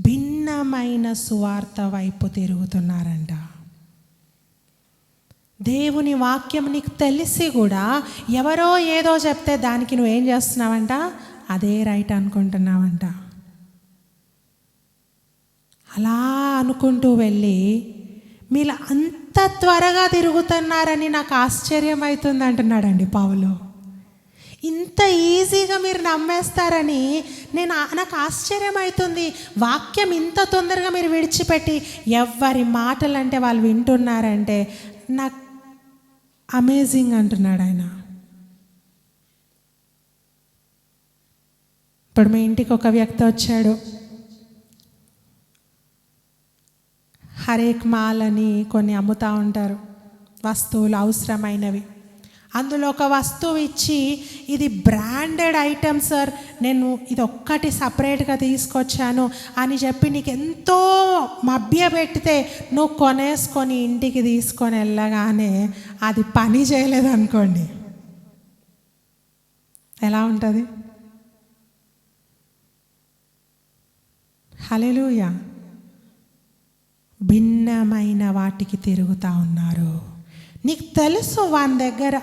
భిన్నమైన సువార్త వైపు తిరుగుతున్నారంట. దేవుని వాక్యం నీకు తెలిసి కూడా ఎవరో ఏదో చెప్తే దానికి నువ్వేం చేస్తున్నావంట, అదే రైట్ అనుకుంటున్నావంట. అలా అనుకుంటూ వెళ్ళి మీరు అంత త్వరగా తిరుగుతున్నారని నాకు ఆశ్చర్యం అవుతుంది అంటున్నాడండి పౌలు. ఇంత ఈజీగా మీరు నమ్మేస్తారని నాకు ఆశ్చర్యం అవుతుంది. వాక్యం ఇంత తొందరగా మీరు విడిచిపెట్టి ఎవరి మాటలంటే వాళ్ళు వింటున్నారంటే నాకు అమేజింగ్ అంటున్నాడు ఆయన. ఇప్పుడు మీ ఇంటికి ఒక వ్యక్తి వచ్చాడు, హరేక్ మాల్ అని కొన్ని అమ్ముతూ ఉంటారు, వస్తువులు అవసరమైనవి. అందులో ఒక వస్తువు ఇచ్చి, ఇది బ్రాండెడ్ ఐటమ్ సార్, నేను ఇది ఒక్కటి సపరేట్గా తీసుకొచ్చాను అని చెప్పి నీకు ఎంతో మభ్యపెడితే నువ్వు కొనేసుకొని ఇంటికి తీసుకొని వెళ్ళగానే అది పని చేయలేదనుకోండి, ఎలా ఉంటుంది? హల్లెలూయా. భిన్నమైన వాటికి తిరుగుతూ ఉన్నారు. నీకు తెలుసు వాని దగ్గర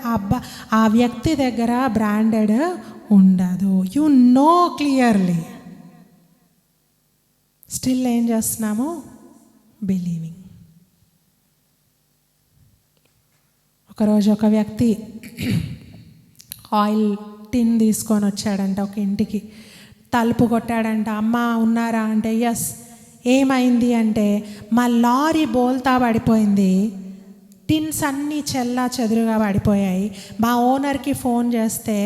ఆ వ్యక్తి దగ్గర బ్రాండెడ్ ఉండదు. యు నో క్లియర్లీ, స్టిల్ ఏం చేస్తున్నాము? బిలీవింగ్. ఒకరోజు ఒక వ్యక్తి ఆయిల్ టిన్ తీసుకొని వచ్చాడంట ఒక ఇంటికి. తలుపు కొట్టాడంట. అమ్మ ఉన్నారా అంటే ఎస్. ఏమైంది అంటే మా లారీ బోల్తా పడిపోయింది, టిన్స్ అన్నీ చెల్లా చెదురుగా పడిపోయాయి. మా ఓనర్కి ఫోన్ చేస్తే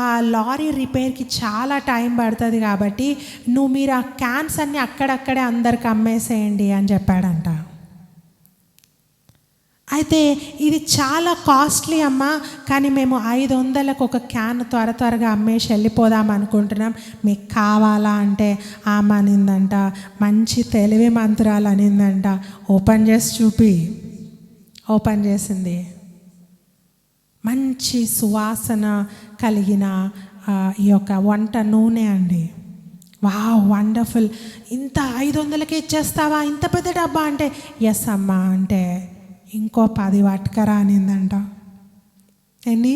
ఆ లారీ రిపేర్కి చాలా టైం పడుతుంది కాబట్టి మీరు ఆ క్యాన్స్ అన్నీ అక్కడక్కడే అందరికి అమ్మేసేయండి అని చెప్పాడంట. అయితే ఇది చాలా కాస్ట్లీ అమ్మా, కానీ మేము 500కు ఒక క్యాన్ త్వరగా అమ్మేసి వెళ్ళిపోదాం అనుకుంటున్నాం, మీకు కావాలా అంటే ఆమె అనిందంట, మంచి తెలివి మంత్రాలు అనిందంట, ఓపెన్ చేసి చూపి. ఓపెన్ చేసింది. మంచి సువాసన కలిగిన ఈ యొక్క వంట నూనె అండి. Wow, wonderful. ఇంత 500కి ఇచ్చేస్తావా, ఇంత పెద్ద డబ్బా అంటే, ఎస్ అమ్మా అంటే ఇంకో 10 పట్టుకరా అనిందంట. ఎన్ని?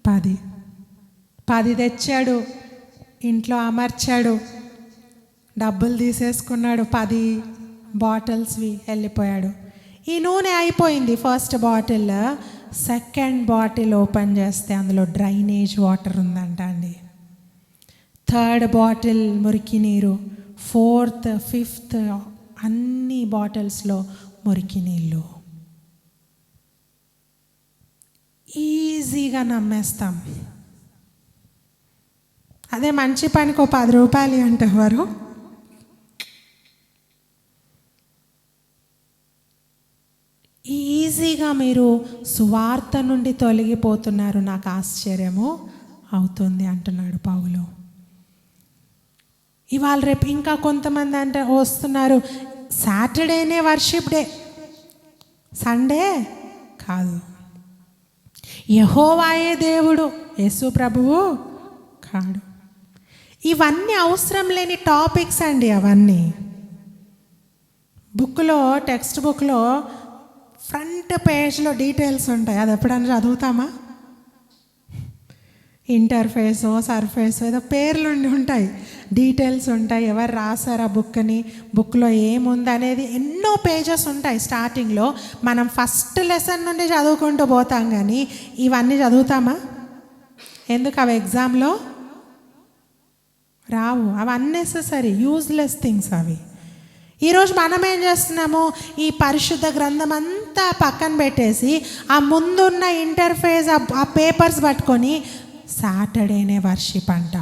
10 తెచ్చాడు, ఇంట్లో అమర్చాడు, డబ్బులు తీసేసుకున్నాడు, 10 బాటిల్స్వి వెళ్ళిపోయాడు. ఈ నూనె అయిపోయింది first bottle. Second bottle open చేస్తే అందులో డ్రైనేజ్ వాటర్ ఉందంట అండి. థర్డ్ బాటిల్ మురికి నీరు, ఫోర్త్, ఫిఫ్త్ అన్ని బాటిల్స్లో మురికి నీళ్ళు. ఈజీగా నమ్మేస్తాం. అదే మంచి పనికి ఒక 10 రూపాయలు అంటారు. ఈజీగా మీరు సువార్త నుండి తొలగిపోతున్నారు, నాకు ఆశ్చర్యము అవుతుంది అంటున్నాడు పౌలు. ఇవాళ రేపు ఇంకా కొంతమంది అంటే వస్తున్నారు, సాటర్డేనే వర్షిప్ డే, సండే కాదు, యెహోవాయే దేవుడు, యేసు ప్రభువు కాడు. ఇవన్నీ అవసరం లేని టాపిక్స్ అండి. అవన్నీ బుక్లో, టెక్స్ట్ బుక్లో ఫ్రంట్ పేజ్లో డీటెయిల్స్ ఉంటాయి. అది ఎప్పుడన్నా చదువుతామా? ఇంటర్ఫేసో సర్ఫేసో ఏదో పేర్లు ఉంటాయి, డీటెయిల్స్ ఉంటాయి, ఎవరు రాశారు ఆ బుక్ని, బుక్లో ఏముంది అనేది ఎన్నో పేజెస్ ఉంటాయి. స్టార్టింగ్లో మనం ఫస్ట్ లెసన్ నుండి చదువుకుంటూ పోతాం, కానీ ఇవన్నీ చదువుతామా? ఎందుకు? అవి ఎగ్జామ్లో రావు, అవి అన్నెసెసరీ యూజ్లెస్ థింగ్స్ అవి. ఈరోజు మనం ఏం చేస్తున్నాము, ఈ పరిశుద్ధ గ్రంథం అంతా పక్కన పెట్టేసి ఆ ముందున్న ఇంటర్ఫేస్ ఆ పేపర్స్ పట్టుకొని సాటర్డేనే వర్షిప్ అంట,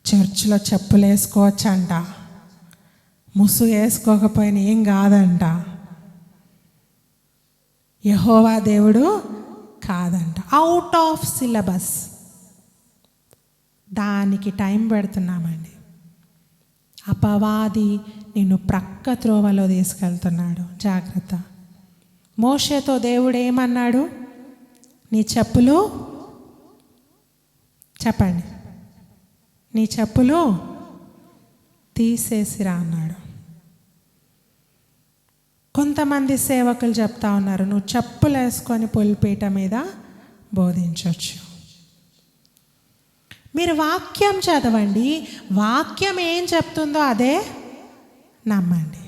చర్చ్లో చెప్పులు వేసుకోవచ్చంట, ముసు వేసుకోకపోయినా ఏం కాదంట, యెహోవా దేవుడు కాదంట, అవుట్ ఆఫ్ సిలబస్. దానికి టైం పెడుతున్నామండి. అపవాది నిన్ను ప్రక్క త్రోవలో తీసుకెళ్తున్నాడు, జాగ్రత్త. మోషేతో దేవుడు ఏమన్నాడు? నీ చెప్పులు, చెప్పండి, నీ చెప్పులు తీసేసిరా అన్నాడు. కొంతమంది సేవకులు చెప్తా ఉన్నారు, నువ్వు చెప్పులు వేసుకొని పులిపీట మీద బోధించవచ్చు. మీరు వాక్యం చదవండి, వాక్యం ఏం చెప్తుందో అదే నమ్మండి.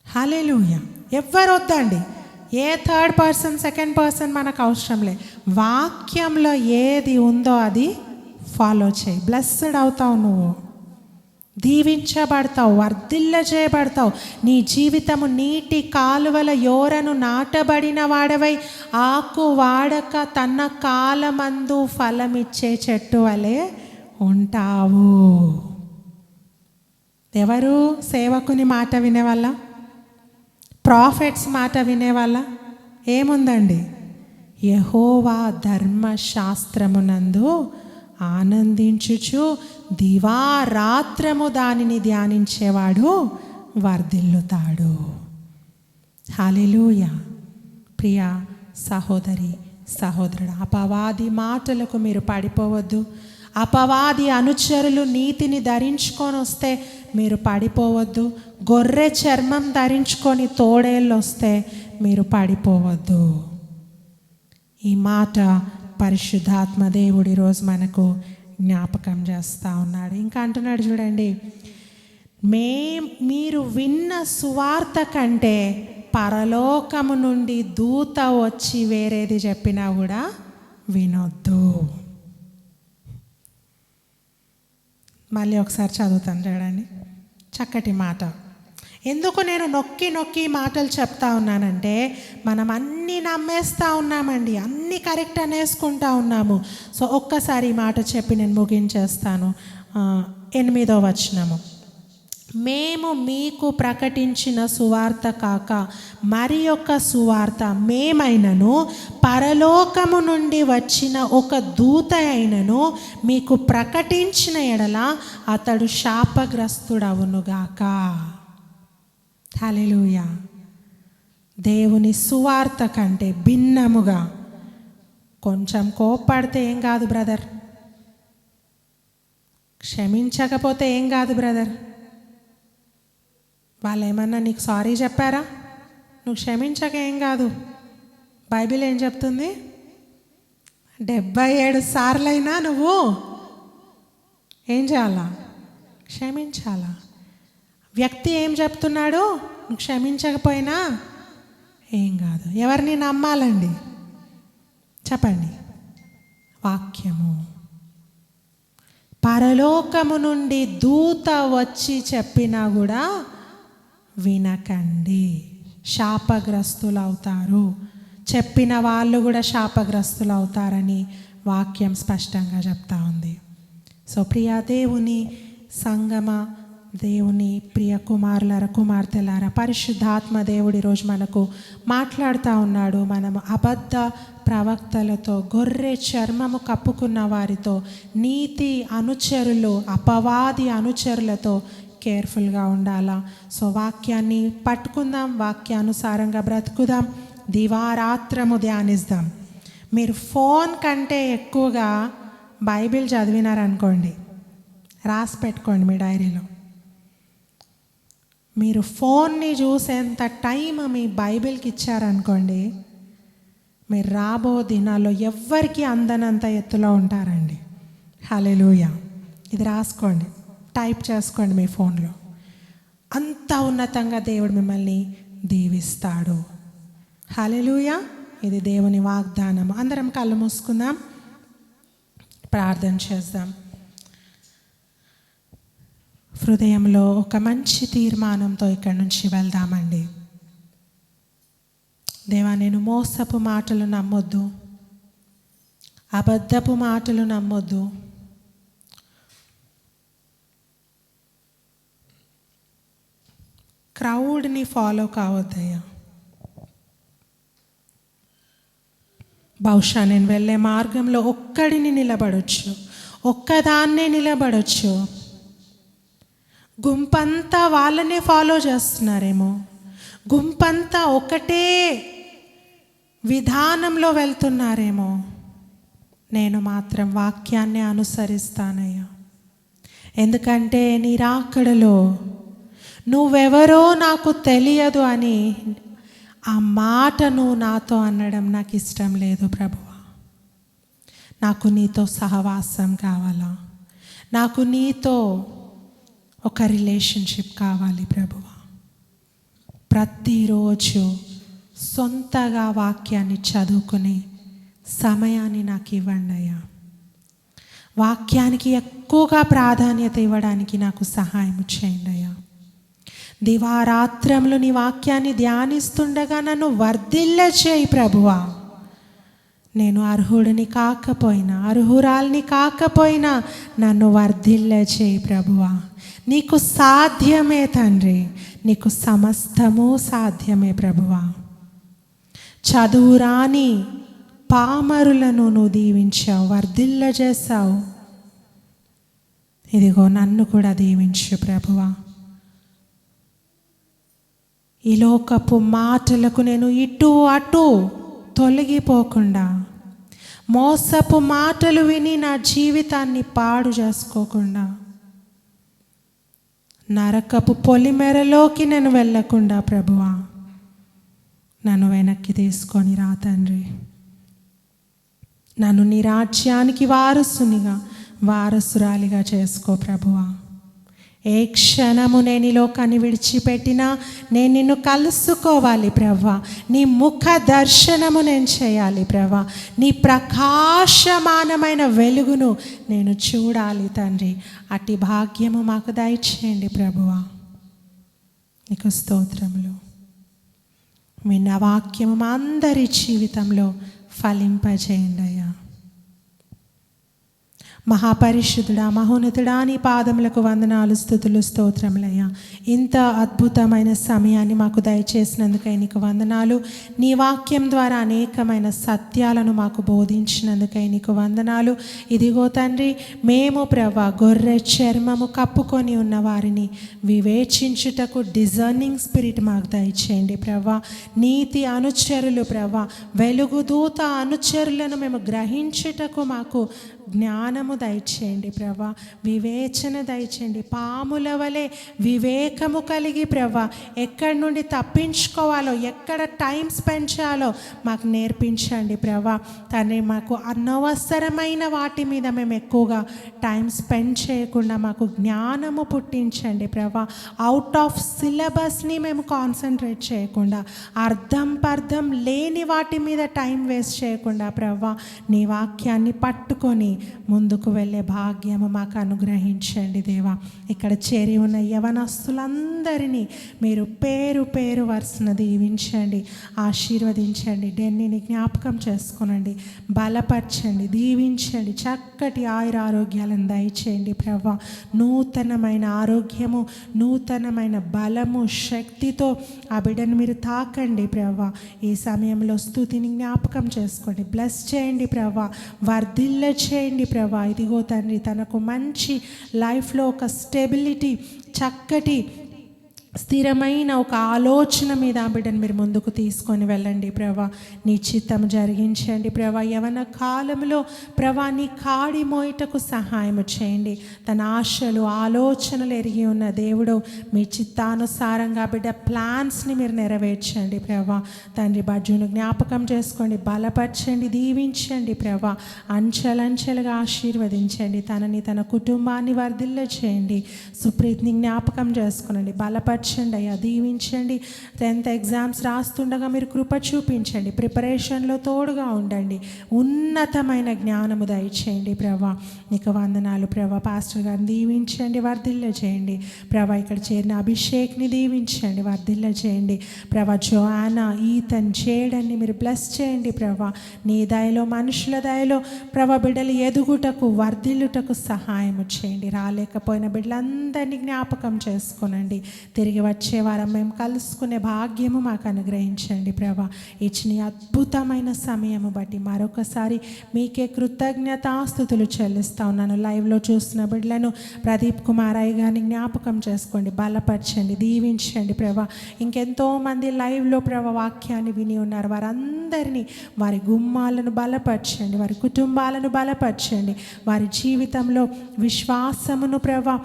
హల్లెలూయా. ఎవ్వరు వద్దండి, ఏ థర్డ్ పర్సన్, సెకండ్ పర్సన్ మనకు అవసరం లేదు. వాక్యంలో ఏది ఉందో అది ఫాలో చేయి. బ్లెస్డ్ అవుతావు, నువ్వు దీవించబడతావు, వర్ధిల్ల చేయబడతావు. నీ జీవితము నీటి కాలువల యోరను నాటబడిన వాడవై ఆకు వాడక తన కాలమందు ఫలమిచ్చే చెట్టు వలె ఉంటావు. ఎవరు? సేవకుని మాట వినేవాళ్ళ, ప్రాఫిట్స్ మాట వినేవాళ్ళ? ఏముందండి, యెహోవా ధర్మశాస్త్రమునందు ఆనందించుచు దివారాత్రము దానిని ధ్యానించేవాడు వర్ధిల్లుతాడు. హల్లెలూయా. ప్రియ సహోదరి సహోదరుడు, అపవాది మాటలకు మీరు పడిపోవద్దు. అపవాది అనుచరులు నీతిని ధరించుకొని వస్తే మీరు పడిపోవద్దు. గొర్రె చర్మం ధరించుకొని తోడేళ్ళు వస్తే మీరు పడిపోవద్దు. ఈ మాట పరిశుద్ధాత్మ దేవుడు ఈరోజు మనకు జ్ఞాపకం చేస్తూ ఉన్నాడు. ఇంకా అంటున్నాడు చూడండి, మీరు విన్న సువార్త కంటే పరలోకము నుండి దూత వచ్చి వేరేది చెప్పినా కూడా వినొద్దు. మళ్ళీ ఒకసారి చదువుతాను చూడండి, చక్కటి మాట. ఎందుకు నేను నొక్కి నొక్కి మాటలు చెప్తా ఉన్నానంటే, మనం అన్నీ నమ్మేస్తూ ఉన్నామండి, అన్నీ కరెక్ట్ అనేసుకుంటా ఉన్నాము. సో ఒక్కసారి ఈ మాట చెప్పి నేను ముగించేస్తాను. 8వ వచనము, మేము మీకు ప్రకటించిన సువార్త కాక మరి యొక్క సువార్త మేమైనను పరలోకము నుండి వచ్చిన ఒక దూత అయినను మీకు ప్రకటించిన ఎడల అతడు శాపగ్రస్తుడవునుగాక. హల్లెలూయా. దేవుని సువార్త కంటే భిన్నముగా కొంచెం కోప్పడితే ఏం కాదు బ్రదర్, క్షమించకపోతే ఏం కాదు బ్రదర్, వాళ్ళు ఏమన్నా నీకు సారీ చెప్పారా? నువ్వు క్షమించక ఏం కాదు. బైబిల్ ఏం చెప్తుంది? 77 సార్లైనా నువ్వు ఏం చేయాలా? క్షమించాలా. వ్యక్తి ఏం చెప్తున్నాడు? నువ్వు క్షమించకపోయినా ఏం కాదు. ఎవరిని నమ్మాలండి చెప్పండి? వాక్యము. పరలోకము నుండి దూత వచ్చి చెప్పినా కూడా వినకండి, శాపగ్రస్తులు అవుతారు. చెప్పిన వాళ్ళు కూడా శాపగ్రస్తులు అవుతారని వాక్యం స్పష్టంగా చెప్తా ఉంది. సో ప్రియ దేవుని సంగమ, దేవుని ప్రియ కుమారులారా, కుమార్తెలారా, పరిశుద్ధాత్మ దేవుడు ఈరోజు మనకు మాట్లాడుతూ ఉన్నాడు. మనము అబద్ధ ప్రవక్తలతో, గొర్రె చర్మము కప్పుకున్న వారితో, నీతి అనుచరులు, అపవాది అనుచరులతో కేర్ఫుల్గా ఉండాలా. సో వాక్యాన్ని పట్టుకుందాం, వాక్యానుసారంగా బ్రతుకుదాం, దివారాత్రము ధ్యానిస్తాం. మీరు ఫోన్ కంటే ఎక్కువగా బైబిల్ చదివినారనుకోండి, రాసి పెట్టుకోండి మీ డైరీలో. మీరు ఫోన్ని చూసేంత టైం మీ బైబిల్కి ఇచ్చారనుకోండి, మీరు రాబో దినాల్లో ఎవ్వరికి అందనంత ఎత్తులో ఉంటారండి. హల్లెలూయా. ఇది రాసుకోండి, టైప్ చేసుకోండి మీ ఫోన్లో. అంత ఉన్నతంగా దేవుడు మిమ్మల్ని దీవిస్తాడు. హల్లెలూయా. ఇది దేవుని వాగ్దానం. అందరం కళ్ళు మూసుకుందాం, ప్రార్థన చేద్దాం. హృదయంలో ఒక మంచి తీర్మానంతో ఇక్కడి నుంచి వెళ్దామండి. దేవా, నేను మోసపు మాటలు నమ్మొద్దు, అబద్ధపు మాటలు నమ్మొద్దు, క్రౌడ్ని ఫాలో కావద్దయ్యా. బహుశా నేను వెళ్ళే మార్గంలో ఒక్కడిని నిలబడొచ్చు, ఒక్కదాన్నే నిలబడొచ్చు. గుంపంతా వాళ్ళనే ఫాలో చేస్తున్నారేమో, గుంపంతా ఒకటే విధానంలో వెళ్తున్నారేమో. నేను మాత్రం వాక్యాన్ని అనుసరిస్తానయ్యా. ఎందుకంటే నీ రాకడలో నువ్వెవరో నాకు తెలియదు అని ఆ మాటను నాతో అనడం నాకు ఇష్టం లేదు ప్రభువా. నాకు నీతో సహవాసం కావాలా, నాకు నీతో ఒక రిలేషన్షిప్ కావాలి ప్రభువా. ప్రతిరోజు సొంతగా వాక్యాన్ని చదువుకునే సమయాన్ని నాకు ఇవ్వండి అయ్యా. వాక్యానికి ఎక్కువగా ప్రాధాన్యత ఇవ్వడానికి నాకు సహాయం చేయండి అయ్యా. దివారాత్రములు నీ వాక్యాన్ని ధ్యానిస్తుండగా నన్ను వర్ధిల్ల చేయి ప్రభువా. నేను అర్హుడిని కాకపోయినా, అర్హురాల్ని కాకపోయినా నన్ను వర్ధిల్ల చేయి ప్రభువా. నీకు సాధ్యమే తండ్రి, నీకు సమస్తము సాధ్యమే ప్రభువా. చదువురాని పామరులను నువ్వు దీవించావు, వర్ధిల్ల చేశావు. ఇదిగో నన్ను కూడా దీవించు ప్రభువా. ఈ లోకపు మాటలకు నేను ఇటు అటు తొలగిపోకుండా, మోసపు మాటలు విని నా జీవితాన్ని పాడు చేసుకోకుండా, నరకపు పొలిమెరలోకి నేను వెళ్ళకుండా ప్రభువా నన్ను వెనక్కి తీసుకొని రా తండ్రి. నన్ను నీ రాజ్యానికి వారసురాలిగా చేసుకో ప్రభువా. ఏ క్షణము నేను ఈ లోకాన్ని విడిచిపెట్టినా నేను నిన్ను కలుసుకోవాలి ప్రభువా. నీ ముఖ దర్శనము నేను చేయాలి ప్రభువా. నీ ప్రకాశమానమైన వెలుగును నేను చూడాలి తండ్రి. అట్టి భాగ్యము మాకు దయచేయండి ప్రభువా. నీకు స్తోత్రములు. విన్న వాక్యము మా అందరి జీవితంలో ఫలింపజేయండి అయ్యా. మహాపరిశుద్ధుడా, మహోన్నతుడా, నీ పాదములకు వందనాలు, స్తుతులు, స్తోత్రములయ్యా. ఇంత అద్భుతమైన సమయాన్ని మాకు దయచేసినందుకై నీకు వందనాలు. నీ వాక్యం ద్వారా అనేకమైన సత్యాలను మాకు బోధించినందుకై నీకు వందనాలు. ఇదిగో తండ్రి, మేము ప్రభా గొర్రె చర్మము కప్పుకొని ఉన్న వారిని వివేచించుటకు డిజర్నింగ్ స్పిరిట్ మాకు దయచేయండి ప్రభా. నీతి అనుచరులు ప్రభా, వెలుగుదూత అనుచరులను మేము గ్రహించుటకు మాకు జ్ఞానము దయచేయండి ప్రభా, వివేచన దయచేయండి. పాముల వలె వివేకము కలిగి ప్రభా, ఎక్కడి నుండి తప్పించుకోవాలో, ఎక్కడ టైం స్పెండ్ చేయాలో మాకు నేర్పించండి ప్రభా. తండ్రి, మాకు అనవసరమైన వాటి మీద మేము ఎక్కువగా టైం స్పెండ్ చేయకుండా మాకు జ్ఞానము పుట్టించండి ప్రభా. అవుట్ ఆఫ్ సిలబస్ని మేము కాన్సన్ట్రేట్ చేయకుండా, అర్థం లేని వాటి మీద టైం వేస్ట్ చేయకుండా ప్రభా, నీ వాక్యాన్ని పట్టుకొని ముందుకు వెళ్ళే భాగ్యము మాకు అనుగ్రహించండి దేవా. ఇక్కడ చేరి ఉన్న యవనస్తులందరినీ మీరు పేరు పేరు వరుసన దీవించండి, ఆశీర్వదించండి. డెన్నీని జ్ఞాపకం చేసుకునండి, బలపరచండి, దీవించండి. చక్కటి ఆయురారోగ్యాలను దయచేయండి ప్రభా. నూతనమైన ఆరోగ్యము, నూతనమైన బలము, శక్తితో ఆ బిడ్డను మీరు తాకండి ప్రభా. ఈ సమయంలో స్తుతిని జ్ఞాపకం చేసుకోండి, బ్లెస్ చేయండి ప్రభా, వర్ధిల్ల చేయండి ప్రభా. ఇదిగో తండ్రి, తనకు మంచి లైఫ్లో ఒక స్టెబిలిటీ, చక్కటి స్థిరమైన ఒక ఆలోచన మీద ఆ బిడ్డను మీరు ముందుకు తీసుకొని వెళ్ళండి ప్రభా. నీ చిత్తం జరిగించండి ప్రభా. యవన కాలంలో ప్రభా నీ కాడి మోయటకు సహాయం చేయండి. తన ఆశలు, ఆలోచనలు ఎరిగి ఉన్న దేవుడు, మీ చిత్తానుసారంగా బిడ్డ ప్లాన్స్ని మీరు నెరవేర్చండి ప్రభా. తండ్రి, బజ్జును జ్ఞాపకం చేసుకోండి, బలపరచండి, దీవించండి ప్రభా. అంచెలంచెలుగా ఆశీర్వదించండి. తనని, తన కుటుంబాన్ని వర్ధిల్ల చేయండి. సుప్రీత్ని జ్ఞాపకం చేసుకోనండి, బలపరచండి అయ్యా, దీవించండి. 10th ఎగ్జామ్స్ రాస్తుండగా మీరు కృప చూపించండి, ప్రిపరేషన్లో తోడుగా ఉండండి. ఉన్నతమైన జ్ఞానము దయచేయండి ప్రభా. నీకు వందనాలు ప్రభా. పాస్టర్ గారిని దీవించండి, వర్ధిల్ల చేయండి ప్రభా. ఇక్కడ చేరిన అభిషేక్ని దీవించండి, వర్ధిల్ల చేయండి ప్రభా. జోయానా, ఈతన్, జేడన్ని మీరు బ్లెస్ చేయండి ప్రభా. నీ దయలో, మనుషుల దయలో ప్రభా బిడ్డలు ఎదుగుటకు, వర్ధిల్లుటకు సహాయం చేయండి. రాలేకపోయిన బిడ్డలందరినీ జ్ఞాపకం చేసుకోనండి. తిరిగి వచ్చే వారం మేము కలుసుకునే భాగ్యము మాకు అనుగ్రహించండి ప్రభా. ఇచ్చిన అద్భుతమైన సమయము బట్టి మరొకసారి మీకే కృతజ్ఞతాస్తుతులు చెల్లిస్తా ఉన్నాను. లైవ్లో చూస్తున్న బిడ్డలను ప్రదీప్ కుమార్ అయ్య గారిని జ్ఞాపకం చేసుకోండి, బలపరచండి, దీవించండి ప్రభా. ఇంకెంతోమంది లైవ్లో ప్రభా వాక్యాన్ని విని ఉన్నారు, వారందరినీ, వారి గుమ్మాలను బలపరచండి, వారి కుటుంబాలను బలపరచండి. వారి జీవితంలో విశ్వాసమును ప్రభా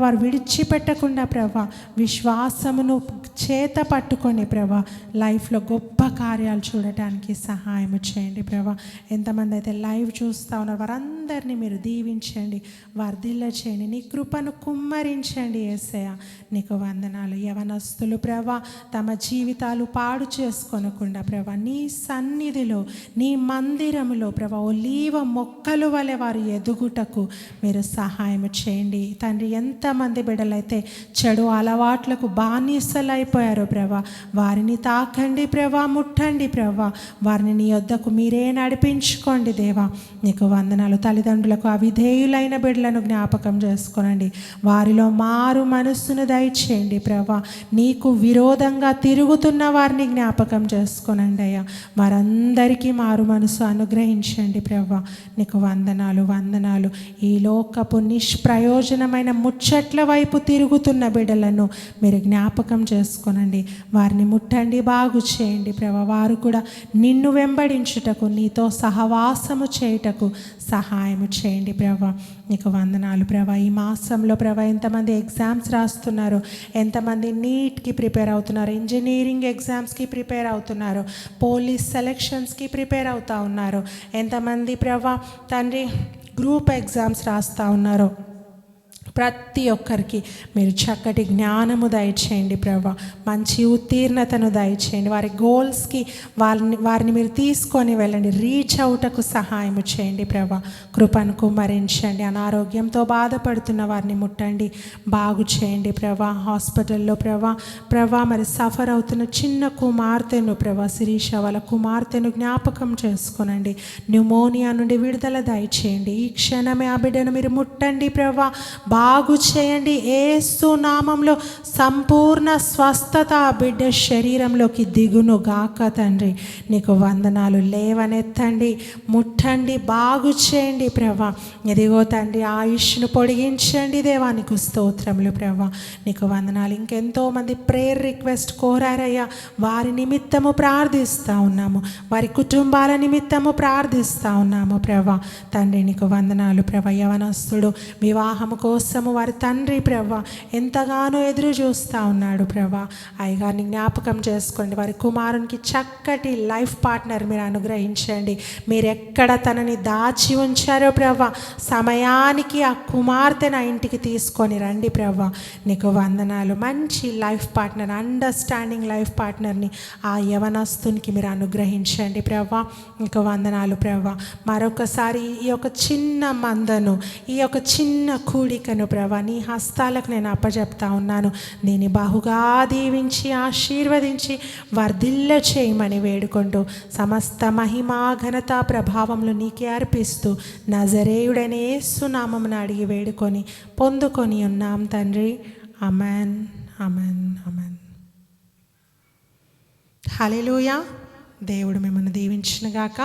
వారు విడిచిపెట్టకుండా ప్రభా, విశ్వాసమును చేత పట్టుకొని ప్రభా లైఫ్లో గొప్ప కార్యాలు చూడటానికి సహాయం చేయండి ప్రభా. ఎంతమంది అయితే లైవ్ చూస్తూ ఉన్నారు వారందరినీ మీరు దీవించండి, వర్ధిల్ల చేయండి, నీ కృపను కుమ్మరించండి యేసయ్య. నీకు వందనాలు. యవనస్తులు ప్రభా తమ జీవితాలు పాడు చేసుకోనకుండా ప్రభా నీ సన్నిధిలో, నీ మందిరములో ప్రభా ఒలీవ మొక్కలు వలె వారు ఎదుగుటకు మీరు సహాయం చేయండి తండ్రి. ఎంతమంది బిడ్డలైతే చెడు అలవాట్లకు బానిసలైపోయారో ప్రభా, వారిని తాకండి ప్రభా, ముట్టండి ప్రభా, వారిని నీ యొద్దకు మీరే నడిపించుకోండి దేవా. నీకు వందనాలు. తల్లిదండ్రులకు అవిధేయులైన బిడ్డలను జ్ఞాపకం చేసుకోనండి, వారిలో మారు మనస్సును దయచేయండి ప్రభా. నీకు విరోధంగా తిరుగుతున్న వారిని జ్ఞాపకం చేసుకోనండి అయ్యా, వారందరికీ మారు మనసు అనుగ్రహించండి ప్రభా. నీకు వందనాలు, వందనాలు. ఈ లోకపు నిష్ప్రయోజనమైన ముచ్చట్ల వైపు తిరుగుతున్న బిడ్డలను మీరు జ్ఞాపకం చేసుకోనండి, వారిని ముట్టండి, బాగు చేయండి ప్రభా. వారు కూడా నిన్ను వెంబడించుటకు, నీతో సహవాసము చేయుటకు సహాయము చేయండి ప్రభా. నీకు వందనాలు ప్రభా. ఈ మాసంలో ప్రభా ఎంతమంది ఎగ్జామ్స్ రాస్తున్నారు, ఎంతమంది నీట్కి ప్రిపేర్ అవుతున్నారు, ఇంజనీరింగ్ ఎగ్జామ్స్కి ప్రిపేర్ అవుతున్నారు, పోలీస్ సెలక్షన్స్కి ప్రిపేర్ అవుతూ ఉన్నారు, ఎంతమంది ప్రభా తండ్రి గ్రూప్ ఎగ్జామ్స్ రాస్తూ ఉన్నారు, ప్రతి ఒక్కరికి మీరు చక్కటి జ్ఞానము దయచేయండి ప్రభా, మంచి ఉత్తీర్ణతను దయచేయండి. వారి గోల్స్కి వారిని మీరు తీసుకొని వెళ్ళండి. రీచ్ అవుటకు సహాయం చేయండి ప్రభా, కృపను కుమ్మరించండి. అనారోగ్యంతో బాధపడుతున్న వారిని ముట్టండి, బాగు చేయండి ప్రభా. హాస్పిటల్లో ప్రభా మరి సఫర్ అవుతున్న చిన్న కుమార్తెను ప్రభా, శిరీష వాళ్ళ కుమార్తెను జ్ఞాపకం చేసుకునండి. న్యూమోనియా నుండి విడుదల దయచేయండి. ఈ క్షణమే ఆ బిడ్డను మీరు ముట్టండి ప్రభా, బాగు చేయండి. యేసు నామంలో సంపూర్ణ స్వస్థత ఆ బిడ్డ శరీరంలోకి దిగును గాక తండ్రి. నీకు వందనాలు. లేవనెత్తండి, ముట్టండి, బాగు చేయండి ప్రభా. ఇదిగో తండ్రి, ఆయుష్ను పొడిగించండి. దేవానికి స్తోత్రములు ప్రభా, నీకు వందనాలు. ఇంకెంతోమంది ప్రేయర్ రిక్వెస్ట్ కోరారయ్యా, వారి నిమిత్తము ప్రార్థిస్తూ ఉన్నాము, వారి కుటుంబాల నిమిత్తము ప్రార్థిస్తూ ఉన్నాము ప్రభా. తండ్రి నీకు వందనాలు ప్రభా. యవనస్తుడు వివాహము కోసము వారి తండ్రి ప్రభా ఎంతగానో ఎదురు చూస్తూ ఉన్నాడు ప్రభా. అయ్యగారిని జ్ఞాపకం చేసుకోండి. వారి కుమారునికి చక్కటి లైఫ్ పార్ట్నర్ మీరు అనుగ్రహించండి. మీరు ఎక్కడ తనని దాచి ఉంచారో ప్రభా, సమయానికి ఆ కుమార్తెను ఇంటికి తీసుకొని రండి ప్రభా. నీకు వందనాలు. మంచి లైఫ్ పార్ట్నర్, అండర్స్టాండింగ్ లైఫ్ పార్ట్నర్ని ఆ యవనస్తునికి మీరు అనుగ్రహించండి ప్రభా. నీకు వందనాలు ప్రభా. మరొకసారి ఈ యొక్క చిన్న మందను, ఈ యొక్క చిన్న కూడికను ప్రభా నీ హస్తాలకు నేను అప్పచెప్తా ఉన్నాను. దీన్ని బహుగా దీవించి ఆశీర్వదించి వర్ధిల్ల చేయమని వేడుకుంటూ సమస్త మహిమా ఘనత ప్రభావములు నీకే అర్పిస్తూ నజరేయుడనే యేసు నామమున అడిగి వేడుకొని పొందుకొని ఉన్నాం తండ్రి. ఆమేన్, ఆమేన్, ఆమేన్. హల్లెలూయా. దేవుడు మిమ్మల్ని దీవించును గాక.